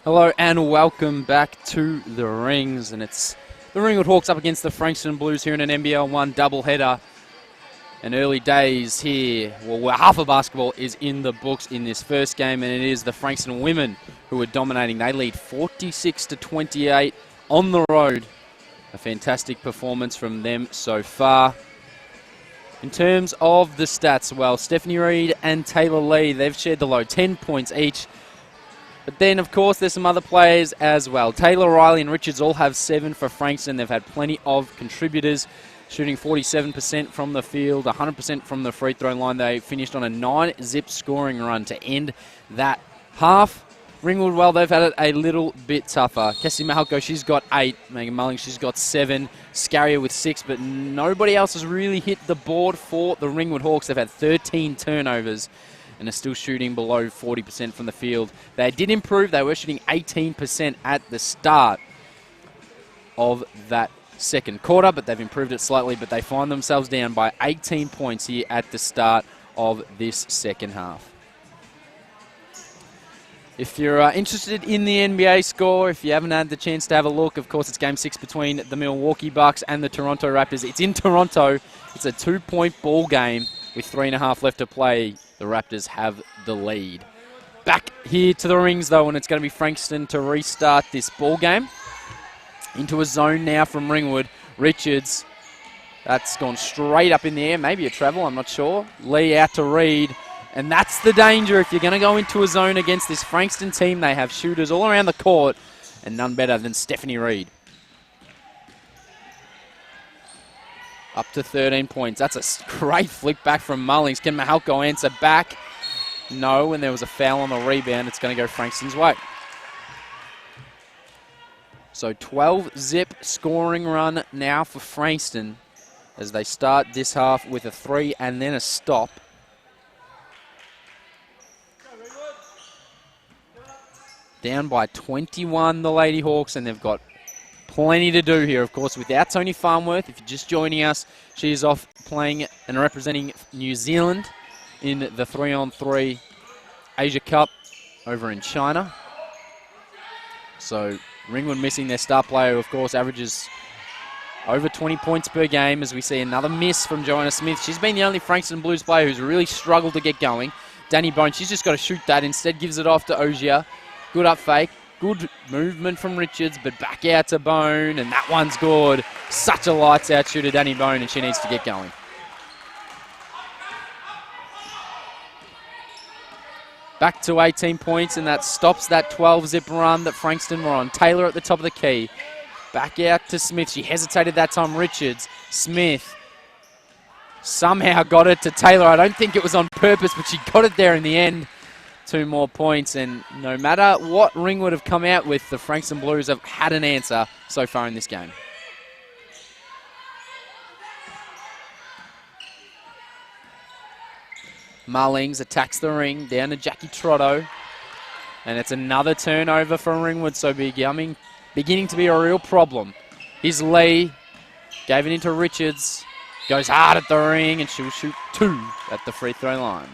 Hello and welcome back to the Rings, and it's the Ringwood Hawks up against the Frankston Blues here in an NBL1 doubleheader. And early days here, well, half of basketball is in the books in this first game, and it is the Frankston women who are dominating. They lead 46-28 on the road. A fantastic performance from them so far. In terms of the stats, well, Stephanie Reid and Taylor Lee, they've shared the load, 10 points each. But then, of course, there's some other players as well. Taylor, Riley and Richards all have 7 for Frankston. They've had plenty of contributors, shooting 47% from the field, 100% from the free throw line. They finished on a 9-zip scoring run to end that half. Ringwood, well, they've had it a little bit tougher. Cassie Mahalko, she's got 8. Megan Mulling, she's got 7. Scarrier with 6, but nobody else has really hit the board for the Ringwood Hawks. They've had 13 turnovers and are still shooting below 40% from the field. They did improve. They were shooting 18% at the start of that second quarter, but they've improved it slightly, but they find themselves down by 18 points here at the start of this second half. If you're interested in the NBA score, if you haven't had the chance to have a look, of course, it's Game 6 between the Milwaukee Bucks and the Toronto Raptors. It's in Toronto. It's a 2-point ball game with 3.5 left to play. The Raptors have the lead. Back here to the Rings, though, and it's going to be Frankston to restart this ball game. Into a zone now from Ringwood. Richards, that's gone straight up in the air. Maybe a travel, I'm not sure. Lee out to Reid. And that's the danger if you're going to go into a zone against this Frankston team. They have shooters all around the court, and none better than Stephanie Reid. Up to 13 points. That's a great flick back from Mullings. Can Mahalko answer back? No, and there was a foul on the rebound. It's going to go Frankston's way. So 12-zip scoring run now for Frankston as they start this half with a 3 and then a stop. Down by 21, the Lady Hawks, and they've got plenty to do here, of course, without Tony Farnworth. If you're just joining us, she is off playing and representing New Zealand in the 3-on-3 Asia Cup over in China. So Ringwood missing their star player, who, of course, averages over 20 points per game, as we see another miss from Joanna Smith. She's been the only Frankston Blues player who's really struggled to get going. Danny Bone, she's just got to shoot that. Instead gives it off to Ogier. Good up fake, good movement from Richards, but back out to Bone, and that one's good. Such a lights-out shooter, Danny Bone, and she needs to get going. Back to 18 points, and that stops that 12-zip run that Frankston were on. Taylor at the top of the key. Back out to Smith. She hesitated that time. Richards. Smith somehow got it to Taylor. I don't think it was on purpose, but she got it there in the end. 2 more points, and no matter what Ringwood have come out with, the Frankston Blues have had an answer so far in this game. Mullings attacks the ring, down to Jackie Trotto, and it's another turnover from Ringwood, so beginning to be a real problem. Here's Lee, gave it into Richards, goes hard at the ring, and she'll shoot 2 at the free throw line.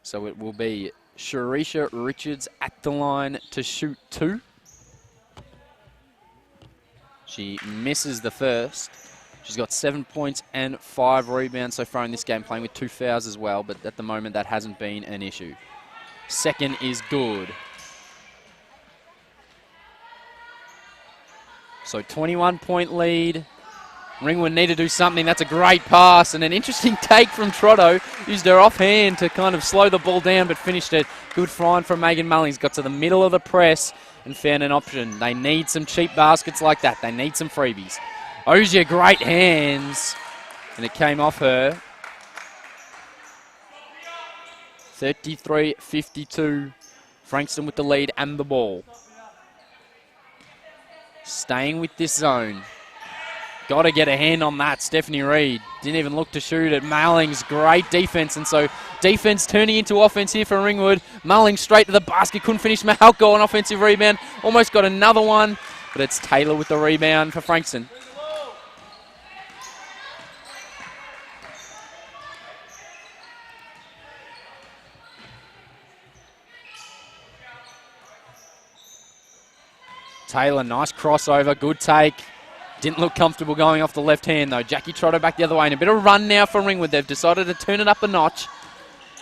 So it will be Sharisha Richards at the line to shoot 2. She misses the first. She's got 7 points and 5 rebounds so far in this game, playing with 2 fouls as well, but at the moment that hasn't been an issue. Second is good. So 21-point lead. Ringwood need to do something. That's a great pass and an interesting take from Trotto. Used her offhand to kind of slow the ball down, but finished it. Good find from Megan Mullings. Got to the middle of the press and found an option. They need some cheap baskets like that. They need some freebies. Ogier, great hands, and it came off her. 33-52. Frankston with the lead and the ball. Staying with this zone. Got to get a hand on that. Stephanie Reid didn't even look to shoot it. Mullings, great defense. And so defense turning into offense here for Ringwood. Mullings straight to the basket. Couldn't finish. Mahalko on offensive rebound. Almost got another one. But it's Taylor with the rebound for Frankston. Taylor, nice crossover. Good take. Didn't look comfortable going off the left hand, though. Jackie Trotter back the other way. And a bit of run now for Ringwood. They've decided to turn it up a notch.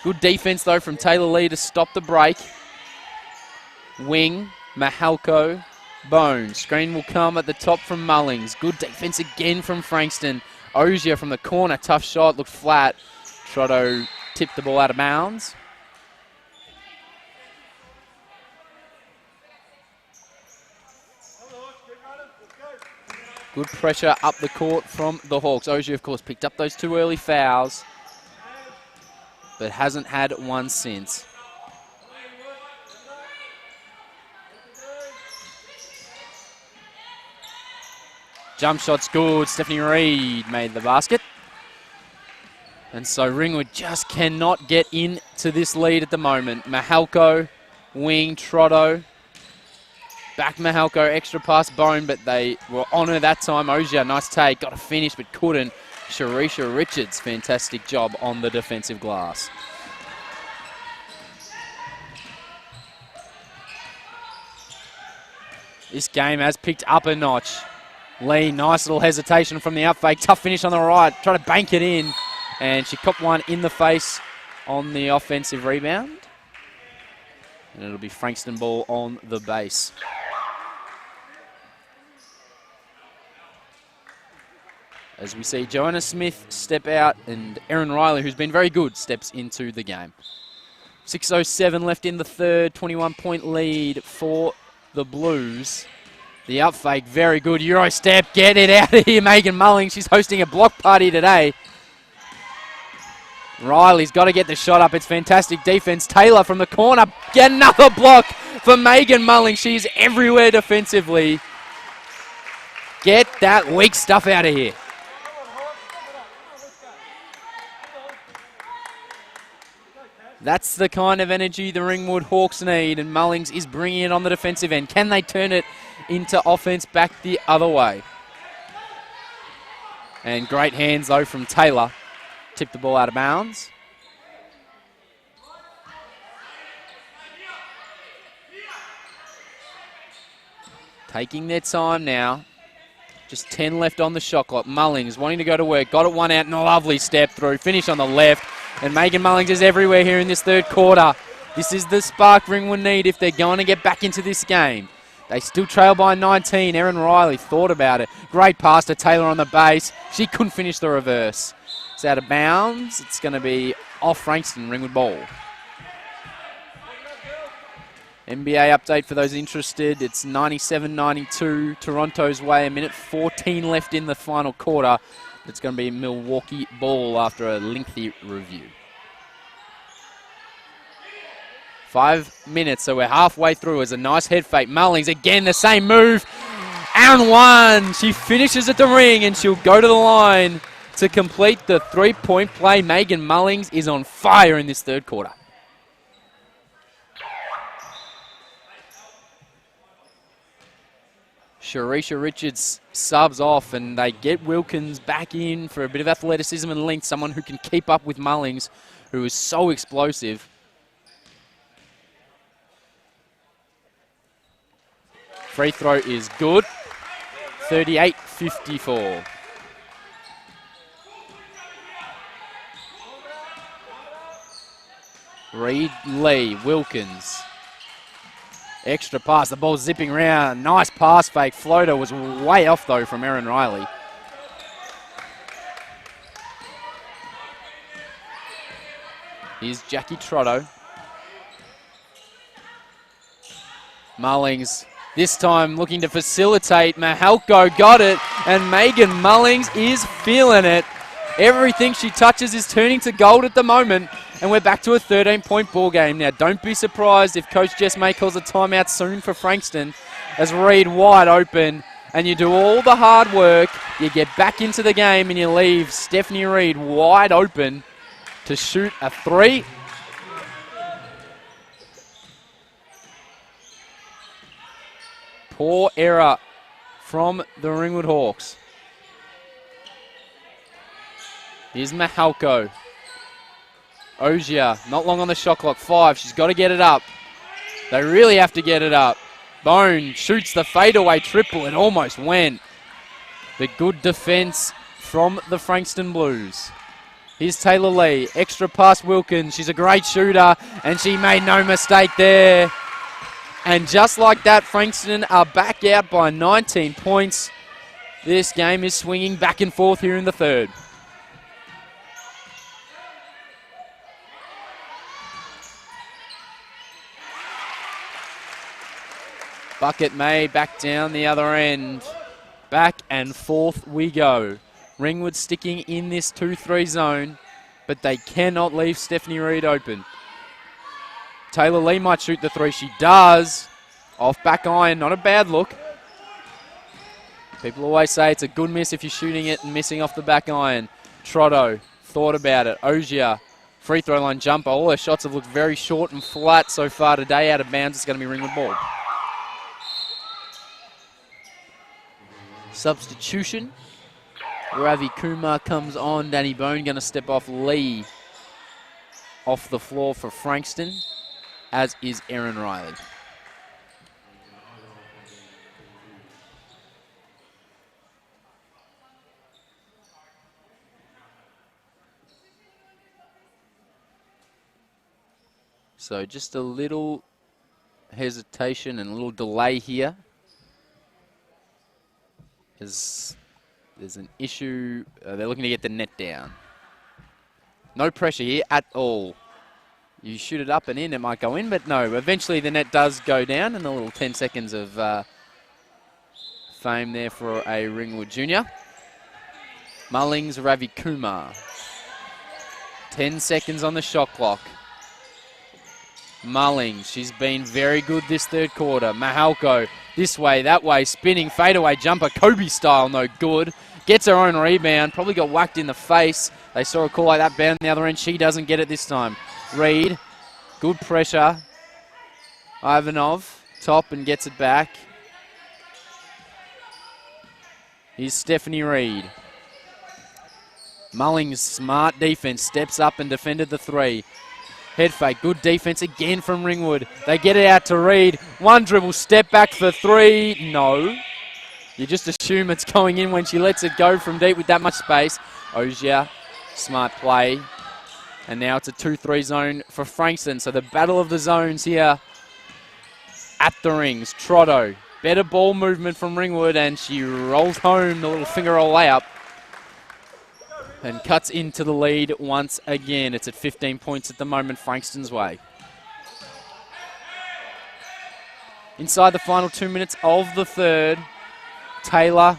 Good defense, though, from Taylor Lee to stop the break. Wing, Mahalko, Bone. Screen will come at the top from Mullings. Good defense again from Frankston. Ozier from the corner. Tough shot. Looked flat. Trotto tipped the ball out of bounds. Good pressure up the court from the Hawks. Ozier, of course, picked up those 2 early fouls, but hasn't had one since. Jump shot's good. Stephanie Reid made the basket. And so Ringwood just cannot get into this lead at the moment. Mahalko, Wing, Trotto. Back Mahalko, extra pass, Bone, but they were on her that time. Ozier, nice take, got a finish, but couldn't. Sharisha Richards, fantastic job on the defensive glass. This game has picked up a notch. Lee, nice little hesitation from the out fake. Tough finish on the right, trying to bank it in. And she copped one in the face on the offensive rebound. And it'll be Frankston ball on the base. As we see Joanna Smith step out and Erin Riley, who's been very good, steps into the game. 6:07 left in the third, 21-point lead for the Blues. The up fake, very good. Euro step, get it out of here, Megan Mullings. She's hosting a block party today. Riley's got to get the shot up. It's fantastic defense. Taylor from the corner. Get another block for Megan Mullings. She's everywhere defensively. Get that weak stuff out of here. That's the kind of energy the Ringwood Hawks need, and Mullings is bringing it on the defensive end. Can they turn it into offense back the other way? And great hands, though, from Taylor. Tipped the ball out of bounds. Taking their time now. Just 10 left on the shot clock. Mullings wanting to go to work. Got it one out and a lovely step through. Finish on the left. And Megan Mullings is everywhere here in this third quarter. This is the spark Ringwood need if they're going to get back into this game. They still trail by 19. Erin Riley thought about it. Great pass to Taylor on the base. She couldn't finish the reverse. It's out of bounds. It's going to be off Frankston, Ringwood ball. NBA update for those interested. It's 97-92 Toronto's way. 1:14 left in the final quarter. It's going to be Milwaukee ball after a lengthy review. 5 minutes, so we're halfway through. As a nice head fake. Mullings again, the same move. And one. She finishes at the ring and she'll go to the line to complete the three-point play. Megan Mullings is on fire in this third quarter. Sharisha Richards subs off and they get Wilkins back in for a bit of athleticism and length, someone who can keep up with Mullings, who is so explosive. Free throw is good. 38-54. Reid, Lee, Wilkins. Extra pass, the ball zipping around. Nice pass fake. Floater was way off, though, from Erin Riley. Here's Jackie Trotto. Mullings, this time looking to facilitate. Mahalko got it, and Megan Mullings is feeling it. Everything she touches is turning to gold at the moment. And we're back to a 13-point ball game now. Don't be surprised if Coach Jess May calls a timeout soon for Frankston as Reid wide open. and you do all the hard work, you get back into the game and you leave Stephanie Reid wide open to shoot a 3. Poor error from the Ringwood Hawks. Here's Mahalko. Ogier, not long on the shot clock. 5, she's got to get it up. They really have to get it up. Bone shoots the fadeaway triple. It almost went. The good defense from the Frankston Blues. Here's Taylor Lee. Extra pass Wilkins. She's a great shooter, and she made no mistake there. And just like that, Frankston are back out by 19 points. This game is swinging back and forth here in the third. Bucket made, back down the other end. Back and forth we go. Ringwood sticking in this 2-3 zone, but they cannot leave Stephanie Reid open. Taylor Lee might shoot the 3. She does. Off back iron, not a bad look. People always say it's a good miss if you're shooting it and missing off the back iron. Trotto thought about it. Ogier, free throw line jumper. All her shots have looked very short and flat so far today. Out of bounds, it's going to be Ringwood ball. Substitution. Ravi Kumar comes on. Danny Bone going to step off Lee off the floor for Frankston, as is Erin Riley. So just a little hesitation and a little delay here. There's an issue. They're looking to get the net down. No pressure here at all. You shoot it up and in, it might go in, but no. Eventually the net does go down, and a little 10 seconds of fame there for a Ringwood junior. Mullings, Ravi Kumar. 10 seconds on the shot clock. Mullings, she's been very good this third quarter. Mahalko, this way, that way, spinning, fadeaway jumper, Kobe style, no good. Gets her own rebound, probably got whacked in the face. They saw a call like that bound on the other end. She doesn't get it this time. Reid, good pressure. Ivanov, top and gets it back. Here's Stephanie Reid. Mullings, smart defense, steps up and defended the 3. Head fake, good defense again from Ringwood. They get it out to Reid. One dribble, step back for 3. No. You just assume it's going in when she lets it go from deep with that much space. Ogier, smart play. And now it's a 2-3 zone for Frankston. So the battle of the zones here at the rings. Trotto, better ball movement from Ringwood, and she rolls home the little finger roll layup and cuts into the lead once again. It's at 15 points at the moment, Frankston's way. Inside the final 2 minutes of the third, Taylor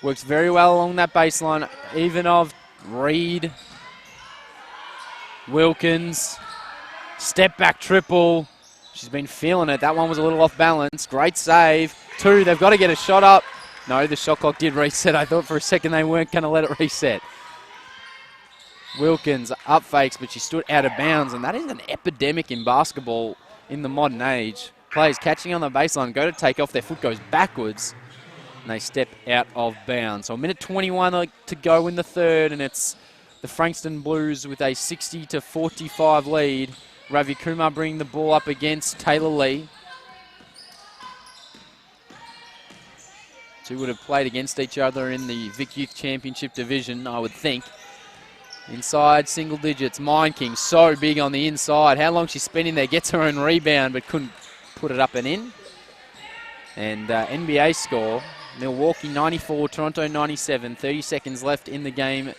works very well along that baseline. Ivanov, Reid, Wilkins, step back triple. She's been feeling it. That one was a little off balance. Great save. 2, they've got to get a shot up. No, the shot clock did reset. I thought for a second they weren't going to let it reset. Wilkins up fakes, but she stood out of bounds, and that is an epidemic in basketball in the modern age. Players catching on the baseline, go to take off, their foot goes backwards, and they step out of bounds. So a minute 21 to go in the third, and it's the Frankston Blues with a 60-45 lead. Ravi Kumar bringing the ball up against Taylor Lee. Two would have played against each other in the Vic Youth Championship division, I would think. Inside, single digits. Mine King, so big on the inside. How long she's spending there, gets her own rebound, but couldn't put it up and in. And NBA score, Milwaukee 94, Toronto 97. 30 seconds left in the game.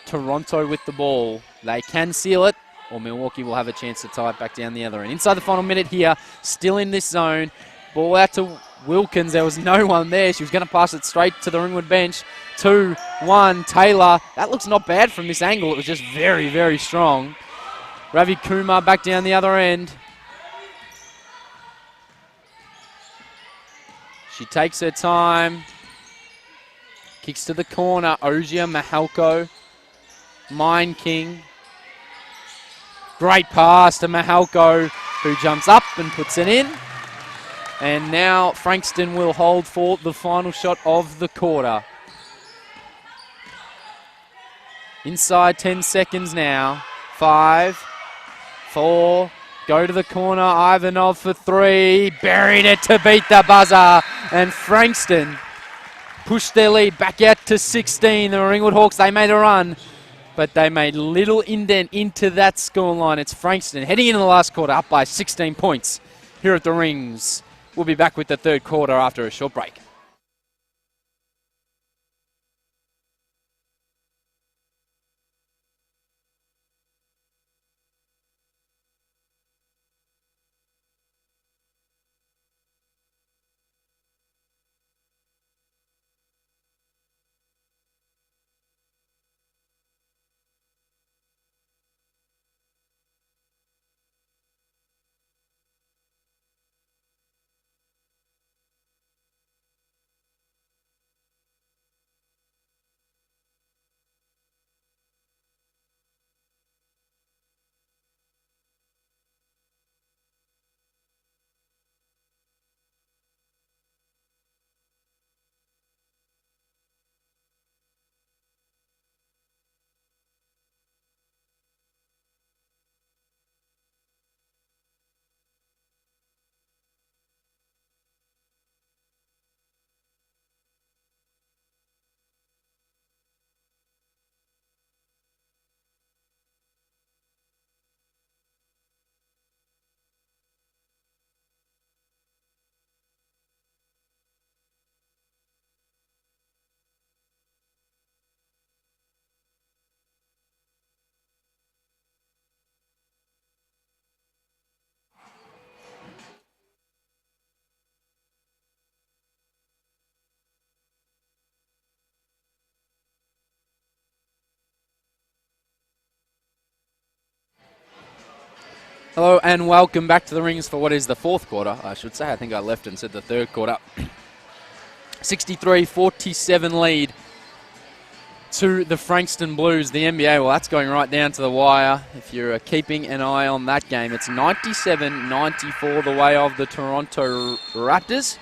Toronto with the ball. They can seal it, or Milwaukee will have a chance to tie it back down the other end. Inside the final minute here, still in this zone. Ball out to Wilkins. There was no one there. She was going to pass it straight to the Ringwood bench. 2-1, Taylor. That looks not bad from this angle. It was just very, very strong. Ravi Kumar back down the other end. She takes her time. Kicks to the corner. Ozia Mahalko. Mind King. Great pass to Mahalko, who jumps up and puts it in. And now Frankston will hold for the final shot of the quarter. Inside 10 seconds now. 5, 4, go to the corner. Ivanov for 3. Buried it to beat the buzzer. And Frankston pushed their lead back out to 16. The Ringwood Hawks, they made a run, but they made little indent into that scoreline. It's Frankston heading into the last quarter up by 16 points here at the Rings. We'll be back with the third quarter after a short break. Hello and welcome back to the Rings for what is the fourth quarter, I should say. I think I left and said the third quarter. 63-47 lead to the Frankston Blues. The NBA, well, that's going right down to the wire. If you're keeping an eye on that game, it's 97-94 the way of the Toronto Raptors.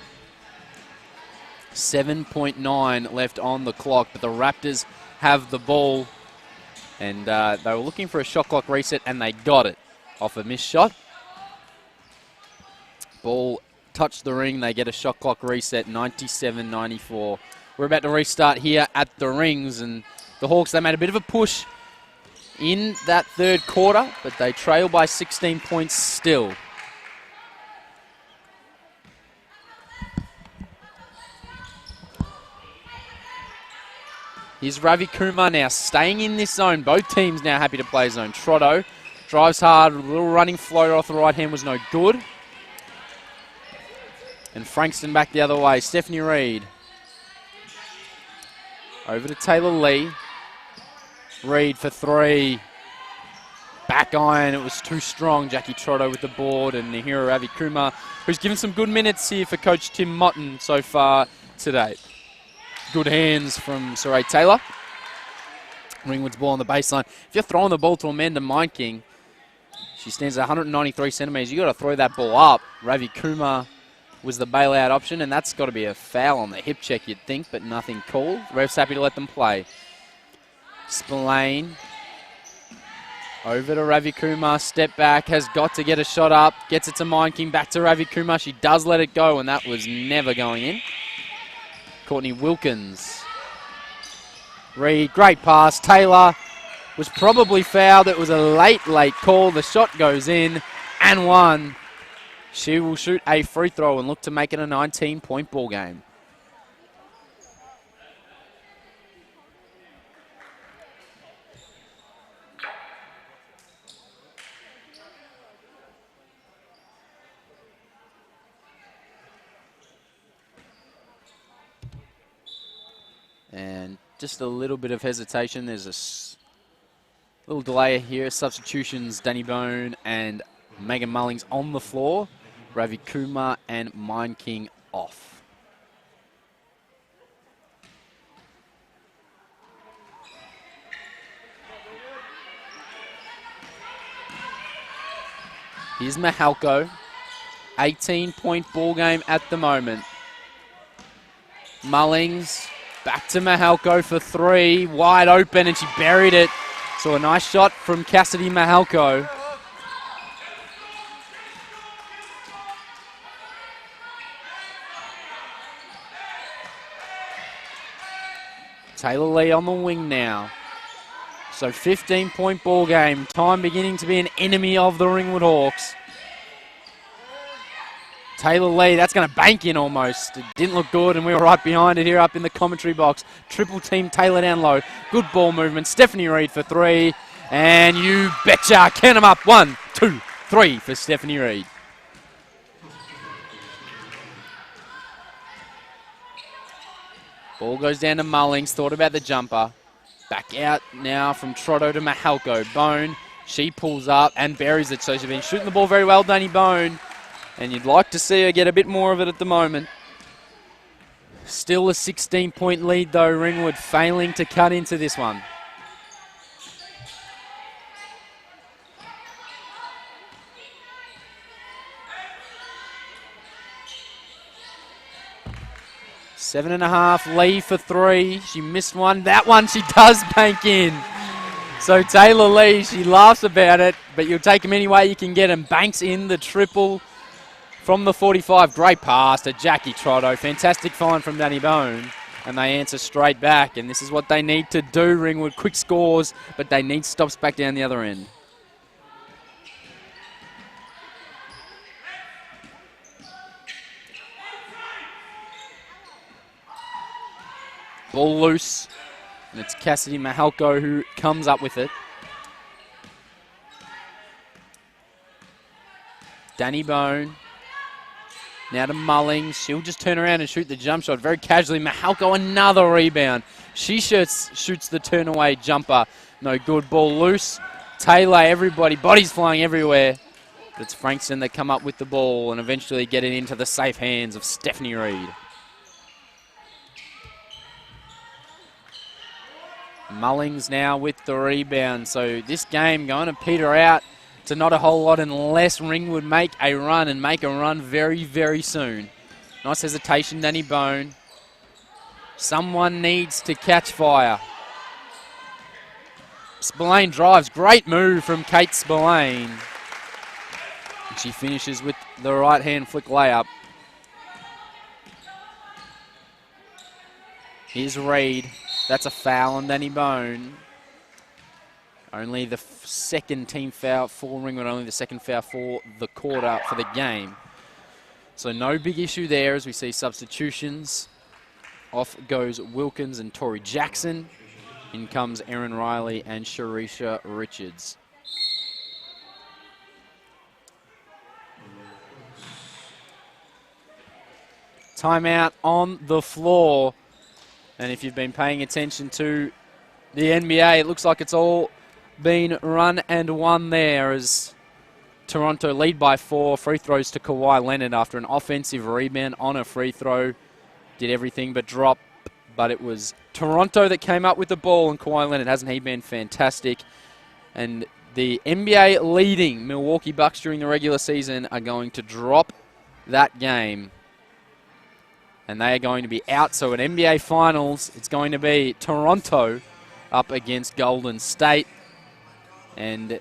7.9 left on the clock, but the Raptors have the ball. And they were looking for a shot clock reset, and they got it off a missed shot. Ball touched the ring. They get a shot clock reset, 97-94. We're about to restart here at the Rings, and the Hawks, they made a bit of a push in that third quarter, but they trail by 16 points still. Here's Ravi Kumar now staying in this zone. Both teams now happy to play zone. Trotto drives hard, a little running floater off the right hand was no good. And Frankston back the other way. Stephanie Reid. Over to Taylor Lee. Reid for 3. Back iron, it was too strong. Jackie Trotto with the board, and Nihira Ravi Kumar, who's given some good minutes here for Coach Tim Motton so far today. Good hands from Saray Taylor. Ringwood's ball on the baseline. If you're throwing the ball to Amanda Mind King, she stands at 193 centimetres. You've got to throw that ball up. Ravi Kumar was the bailout option, and that's got to be a foul on the hip check, you'd think, but nothing called. Ref's happy to let them play. Spillane. Over to Ravi Kumar. Step back. Has got to get a shot up. Gets it to Mind King. Back to Ravi Kumar. She does let it go, and that was never going in. Courtney Wilkins. Reid, great pass. Taylor was probably fouled. It was a late call. The shot goes in and one. She will shoot a free throw and look to make it a 19-point ball game. And just a little bit of hesitation. There's a little delay here. Substitutions, Danny Bone and Megan Mullings on the floor. Ravi Kumar and Mind King off. Here's Mahalko. 18-point ball game at the moment. Mullings back to Mahalko for three. Wide open, and she buried it. So a nice shot from Cassidy Mahalko. Taylor Lee on the wing now. So 15-point ball game. Time beginning to be an enemy of the Ringwood Hawks. Taylor Lee, that's going to bank in almost. It didn't look good, and we were right behind it here up in the commentary box. Triple team Taylor down low. Good ball movement. Stephanie Reid for three. And you betcha, count them up. 1, 2, 3 for Stephanie Reid. Ball goes down to Mullings. Thought about the jumper. Back out now from Trotto to Mahalko. Bone, she pulls up and buries it. So she's been shooting the ball very well, Danny Bone. And you'd like to see her get a bit more of it at the moment. Still a 16-point lead though, Ringwood failing to cut into this one. Seven and a half, Lee for three. She missed one. That one she does bank in. So Taylor Lee, she laughs about it, but you'll take him any way you can get him. Banks in the triple from the 45. Great pass to Jackie Trotto. Fantastic find from Danny Bone. And they answer straight back. And this is what they need to do, Ringwood. Quick scores, but they need stops back down the other end. Ball loose, and it's Cassidy Mahalko who comes up with it. Danny Bone, now to Mullings. She'll just turn around and shoot the jump shot very casually. Mahalko, another rebound. She shoots the turn away jumper. No good, ball loose. Taylor, everybody, bodies flying everywhere. But it's Frankston that come up with the ball and eventually get it into the safe hands of Stephanie Reid. Mullings now with the rebound. So this game going to peter out to not a whole lot unless Ringwood make a run and make a run very, very soon. Nice hesitation, Danny Bone. Someone needs to catch fire. Spillane drives. Great move from Kate Spillane. And she finishes with the right-hand flick layup. Here's Reid. That's a foul on Danny Bone. Only the second team foul for Ringwood, only the second foul for the quarter, for the game. So no big issue there as we see substitutions. Off goes Wilkins and Tori Jackson. In comes Erin Riley and Sharisha Richards. Timeout on the floor. And if you've been paying attention to the NBA, it looks like it's all been run and won there as Toronto lead by 4. Free throws to Kawhi Leonard after an offensive rebound on a free throw. Did everything but drop, but it was Toronto that came up with the ball, and Kawhi Leonard, hasn't he been fantastic? And the NBA leading Milwaukee Bucks during the regular season are going to drop that game. And they are going to be out. So at NBA Finals, it's going to be Toronto up against Golden State. And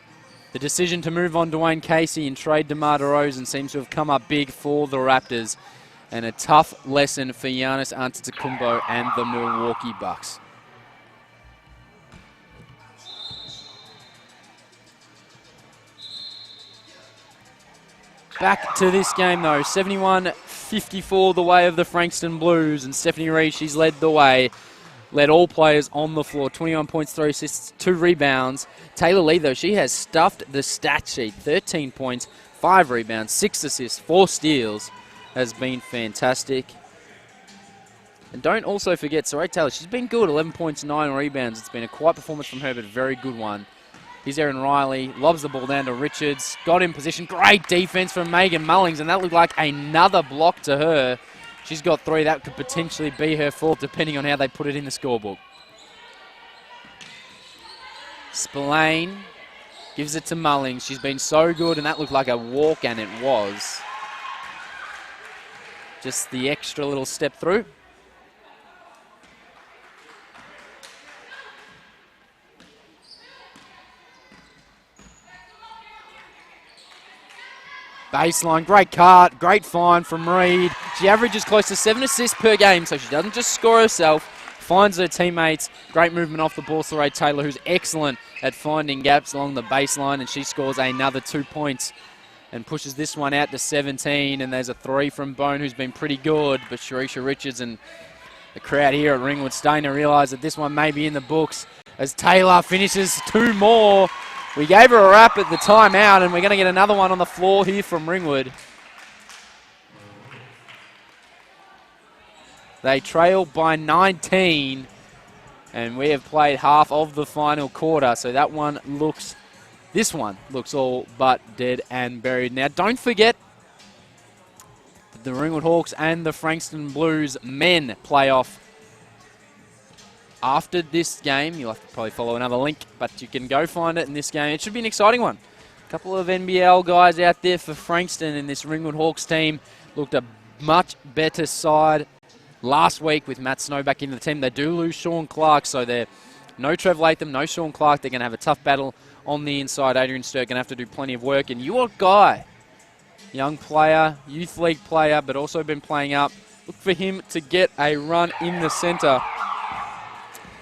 the decision to move on Dwayne Casey and trade DeMar DeRozan seems to have come up big for the Raptors. And a tough lesson for Giannis Antetokounmpo and the Milwaukee Bucks. Back to this game though, 71-54 the way of the Frankston Blues, and Stephanie Reid, she's led the way. Led all players on the floor, 21 points, 3 assists, 2 rebounds. Taylor Lee though, she has stuffed the stat sheet, 13 points, 5 rebounds, 6 assists, 4 steals. Has been fantastic. And don't also forget Saray Taylor, she's been good, 11 points, 9 rebounds. It's been a quiet performance from her, but a very good one. Here's Erin Riley, lobs the ball down to Richards, got in position. Great defense from Megan Mullings, and that looked like another block to her. She's got 3. That could potentially be her fault, depending on how they put it in the scorebook. Spillane Gives it to Mullings. She's been so good, and that looked like a walk, and it was. Just the extra little step through. Baseline, great cut, great find from Reed. She averages close to 7 assists per game, so she doesn't just score herself, finds her teammates. Great movement off the ball, Saray Taylor, who's excellent at finding gaps along the baseline, and she scores another 2 points and pushes this one out to 17. And there's a 3 from Bone, who's been pretty good, but Sharisha Richards and the crowd here at Ringwood starting to realise that this one may be in the books as Taylor finishes 2 more. We gave her a wrap at the timeout, and we're going to get another one on the floor here from Ringwood. They trail by 19, and we have played half of the final quarter, so this one looks all but dead and buried. Now, don't forget the Ringwood Hawks and the Frankston Blues men playoff. After this game, you'll have to probably follow another link, but you can go find it in this game. It should be an exciting one. A couple of NBL guys out there for Frankston, and this Ringwood Hawks team looked a much better side last week with Matt Snow back in the team. They do lose Sean Clark, so they're no Trev Latham, no Sean Clark. They're going to have a tough battle on the inside. Adrian Sturr going to have to do plenty of work, and your guy, young player, youth league player, but also been playing up. Look for him to get a run in the centre.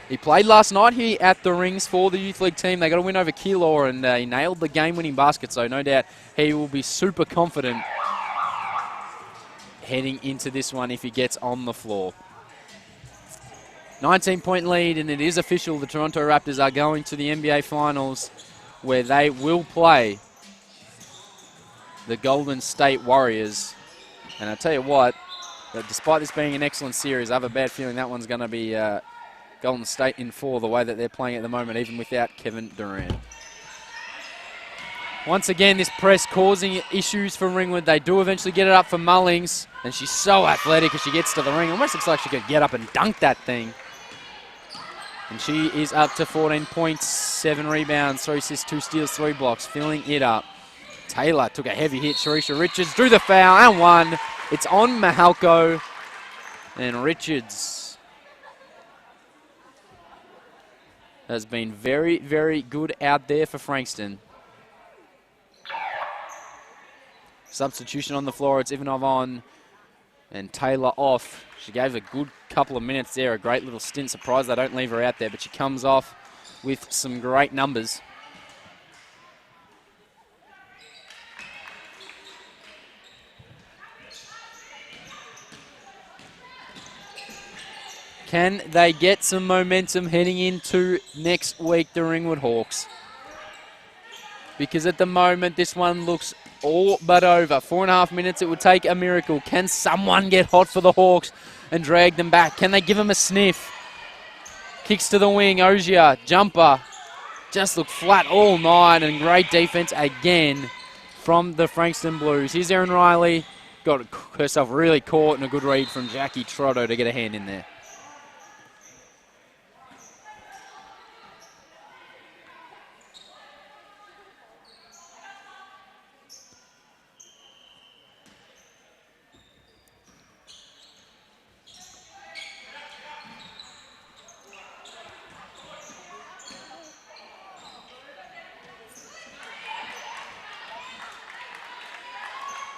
He played last night here at the Rings for the Youth League team. They got a win over Keilor, and he nailed the game-winning basket, so no doubt he will be super confident heading into this one if he gets on the floor. 19-point lead, and it is official. The Toronto Raptors are going to the NBA Finals, where they will play the Golden State Warriors. And I tell you what, despite this being an excellent series, I have a bad feeling that one's going to be Golden State in 4, the way that they're playing at the moment, even without Kevin Durant. Once again, this press causing issues for Ringwood. They do eventually get it up for Mullings, and she's so athletic as she gets to the ring. Almost looks like she could get up and dunk that thing. And she is up to 14 points, 7 rebounds, 3 assists, 2 steals, 3 blocks, filling it up. Taylor took a heavy hit. Sharisha Richards drew the foul and won. It's on Mahalko, and Richards has been very, very good out there for Frankston. Substitution on the floor. It's Ivanov on and Taylor off. She gave a good couple of minutes there, a great little stint. Surprised they don't leave her out there, but she comes off with some great numbers. Can they get some momentum heading into next week, the Ringwood Hawks? Because at the moment, this one looks all but over. 4.5 minutes, it would take a miracle. Can someone get hot for the Hawks and drag them back? Can they give them a sniff? Kicks to the wing, Ogier, jumper. Just looked flat all night, and great defense again from the Frankston Blues. Here's Erin Riley. Got herself really caught, and a good read from Jackie Trotto to get a hand in there.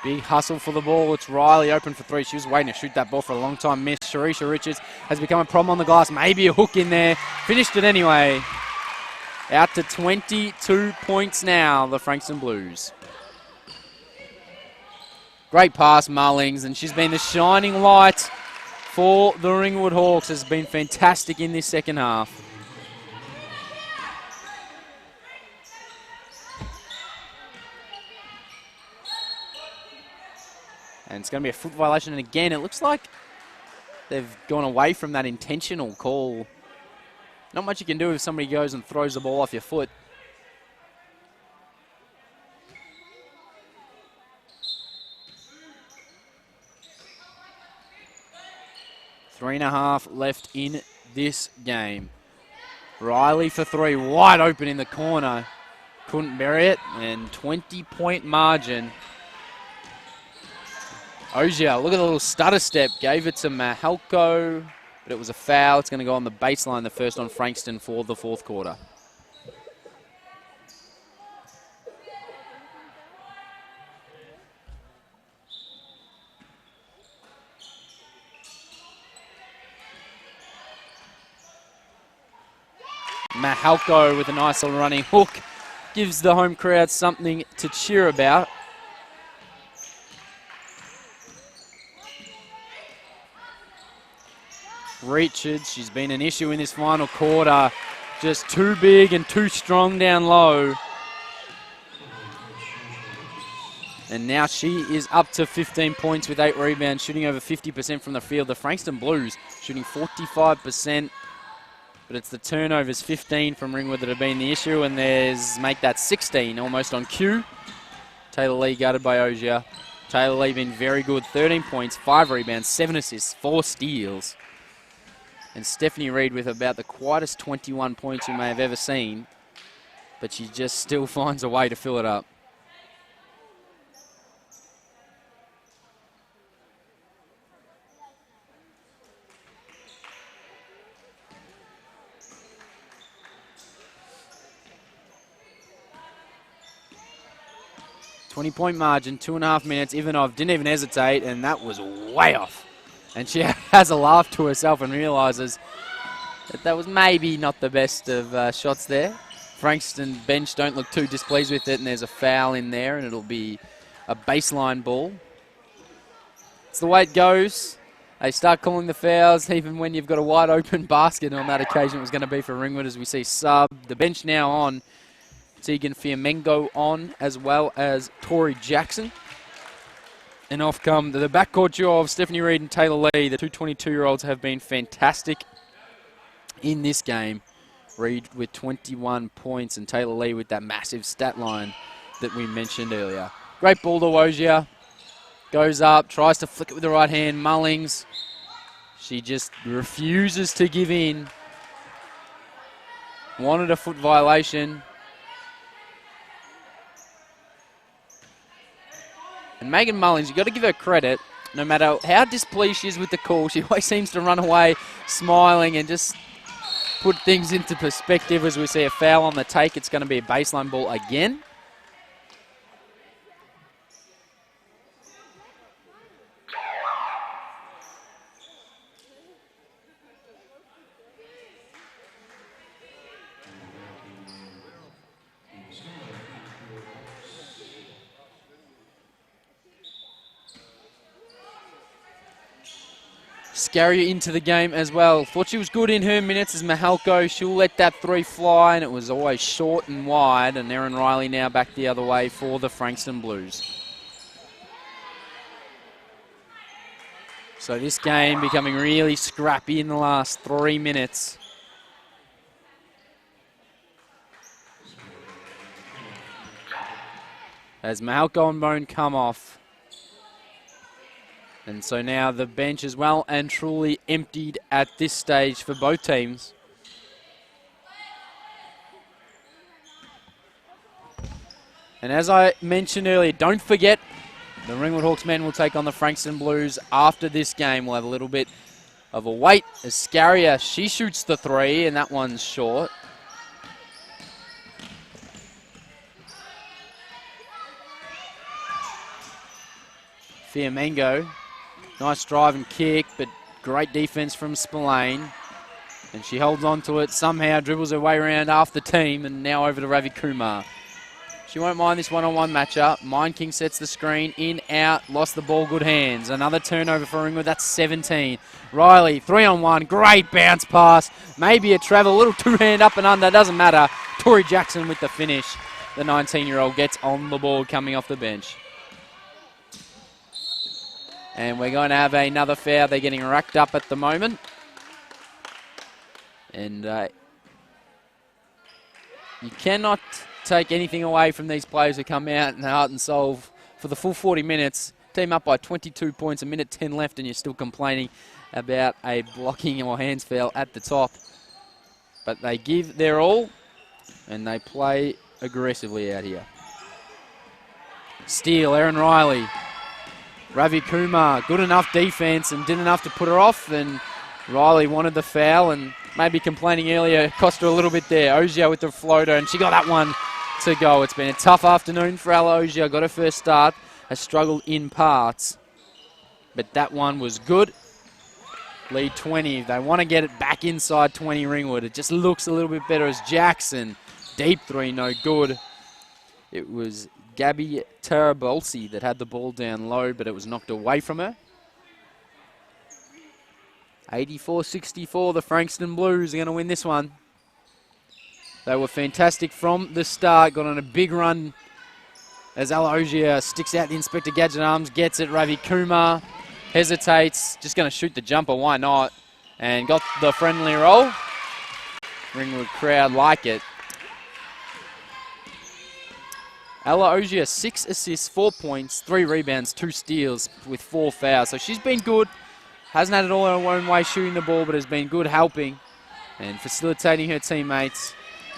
Big hustle for the ball. It's Riley open for 3. She was waiting to shoot that ball for a long time. Missed. Sharisha Richards has become a problem on the glass. Maybe a hook in there. Finished it anyway. Out to 22 points now, the Frankston Blues. Great pass, Mullings, and she's been the shining light for the Ringwood Hawks. Has been fantastic in this second half. And it's going to be a foot violation. And again, it looks like they've gone away from that intentional call. Not much you can do if somebody goes and throws the ball off your foot. Three and a half left in this game. Riley for 3, wide open in the corner. couldn't bury it, and 20-point margin. Ojia, look at the little stutter step, gave it to Mahalko, but it was a foul. It's going to go on the baseline, the first on Frankston for the fourth quarter. Mahalko with a nice little running hook gives the home crowd something to cheer about. Richards, she's been an issue in this final quarter. Just too big and too strong down low. And now she is up to 15 points with 8 rebounds, shooting over 50% from the field. The Frankston Blues shooting 45%. But it's the turnovers, 15 from Ringwood, that have been the issue, and make that 16 almost on cue. Taylor Lee guarded by Ojia. Taylor Lee been very good, 13 points, 5 rebounds, 7 assists, 4 steals. And Stephanie Reid with about the quietest 21 points you may have ever seen, but she just still finds a way to fill it up. .20 margin, 2.5 minutes. Ivanov didn't even hesitate, and that was way off. And she has a laugh to herself and realises that was maybe not the best of shots there. Frankston bench don't look too displeased with it, and there's a foul in there, and it'll be a baseline ball. It's the way it goes. They start calling the fouls even when you've got a wide open basket. On that occasion, it was going to be for Ringwood, as we see sub. The bench now on. Tegan Fiamengo on, as well as Tori Jackson. And off come the backcourt duo of Stephanie Reid and Taylor Lee. The two 22-year-olds have been fantastic in this game. Reid with 21 points and Taylor Lee with that massive stat line that we mentioned earlier. Great ball to Ojia. Goes up, tries to flick it with the right hand. Mullings, she just refuses to give in. Wanted a foot violation. And Megan Mullings, you've got to give her credit. No matter how displeased she is with the call, she always seems to run away smiling and just put things into perspective. As we see a foul on the take, it's going to be a baseline ball again. Scaria into the game as well. Thought she was good in her minutes as Mahalko. She'll let that 3 fly, and it was always short and wide. And Erin Riley now back the other way for the Frankston Blues. So this game becoming really scrappy in the last 3 minutes. As Mahalko and Bone come off. And so now the bench is well and truly emptied at this stage for both teams. And as I mentioned earlier, don't forget, the Ringwood Hawks men will take on the Frankston Blues after this game. We'll have a little bit of a wait as Scaria, she shoots the 3, and that one's short. Fiamengo. Nice drive and kick, but great defense from Spillane. And she holds on to it, somehow dribbles her way around half the team, and now over to Ravi Kumar. She won't mind this one-on-one matchup. Mind King sets the screen, in, out, lost the ball, good hands. Another turnover for Ringwood, that's 17. Riley, 3-on-1, great bounce pass. Maybe a travel, a little two-hand up and under, doesn't matter. Tori Jackson with the finish. The 19-year-old gets on the board coming off the bench. And we're going to have another foul. They're getting racked up at the moment. And you cannot take anything away from these players who come out and heart and soul for the full 40 minutes. Team up by 22 points, a minute 10 left, and you're still complaining about a blocking or hands foul at the top. But they give their all, and they play aggressively out here. Steal, Erin Riley. Ravi Kumar, good enough defense and did enough to put her off. And Riley wanted the foul and maybe complaining earlier, cost her a little bit there. Ogier with the floater, and she got that one to go. It's been a tough afternoon for Ella Ogier. Got her first start, has struggled in parts, but that one was good. Lead 20. They want to get it back inside 20 Ringwood. It just looks a little bit better as Jackson. Deep three, no good. It was Gabby Tarabolsi that had the ball down low, but it was knocked away from her. 84-64, the Frankston Blues are going to win this one. They were fantastic from the start, got on a big run as Ella Ogier sticks out the Inspector Gadget arms, gets it. Ravi Kumar hesitates, just going to shoot the jumper, why not? And got the friendly roll. Ringwood crowd like it. Ella Ogier, 6 assists, 4 points, 3 rebounds, 2 steals with 4 fouls. So she's been good. Hasn't had it all her own way shooting the ball, but has been good helping and facilitating her teammates.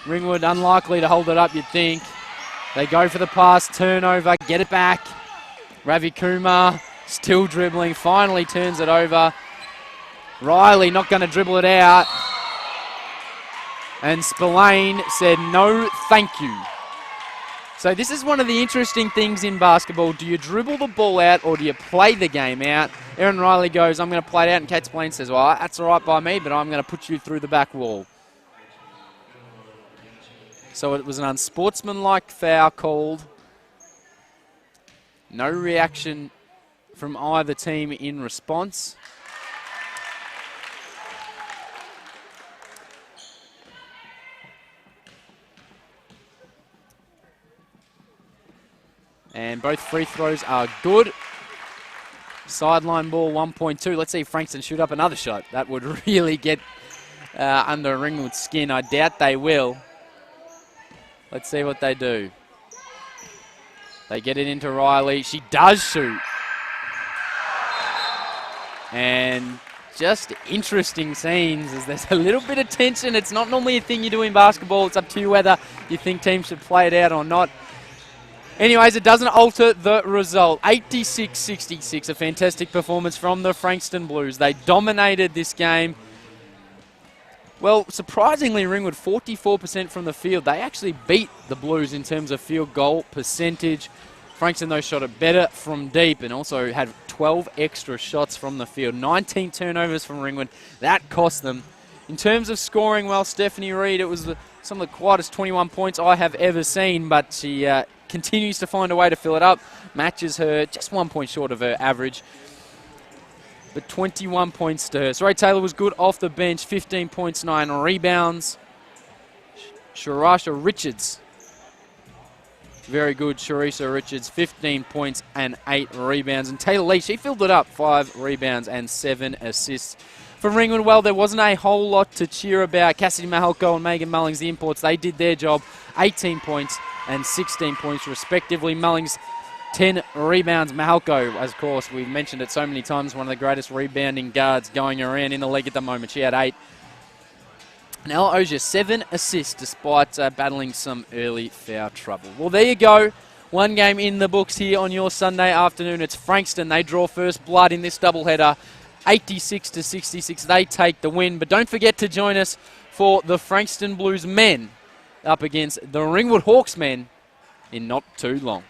Ringwood unlikely to hold it up, you'd think. They go for the pass, turnover, get it back. Ravi Kumar still dribbling, finally turns it over. Riley not going to dribble it out. And Spillane said no thank you. So this is one of the interesting things in basketball. Do you dribble the ball out or do you play the game out? Erin Riley goes, I'm going to play it out, and Kate Spillane says, well, that's all right by me, but I'm going to put you through the back wall. So it was an unsportsmanlike foul called. No reaction from either team in response. And both free throws are good. Sideline ball 1.2. Let's see if Frankston shoot up another shot. That would really get under Ringwood's skin. I doubt they will. Let's see what they do. They get it into Riley. She does shoot. And just interesting scenes as there's a little bit of tension. It's not normally a thing you do in basketball. It's up to you whether you think teams should play it out or not. Anyways, it doesn't alter the result. 86-66, a fantastic performance from the Frankston Blues. They dominated this game. Well, surprisingly, Ringwood, 44% from the field. They actually beat the Blues in terms of field goal percentage. Frankston, though, shot it better from deep and also had 12 extra shots from the field. 19 turnovers from Ringwood. That cost them. In terms of scoring, well, Stephanie Reid, it was some of the quietest 21 points I have ever seen, but she continues to find a way to fill it up. Matches her just 1 point short of her average, but 21 points to her. Saray Taylor was good off the bench, 15 points, 9 rebounds. Sharasha Richards, very good. Sharisa Richards, 15 points and 8 rebounds. And Taylor Lee, she filled it up, 5 rebounds and 7 assists. For Ringwood, well, there wasn't a whole lot to cheer about. Cassidy Mahalko and Megan Mullings, the imports, they did their job. 18 points and 16 points respectively. Mullings, 10 rebounds. Mahalko, as of course, we've mentioned it so many times, one of the greatest rebounding guards going around in the league at the moment. She had 8. And Ella Ogier, 7 assists despite battling some early foul trouble. Well, there you go. One game in the books here on your Sunday afternoon. It's Frankston. They draw first blood in this doubleheader. 86-66. They take the win. But don't forget to join us for the Frankston Blues men up against the Ringwood Hawks men in not too long.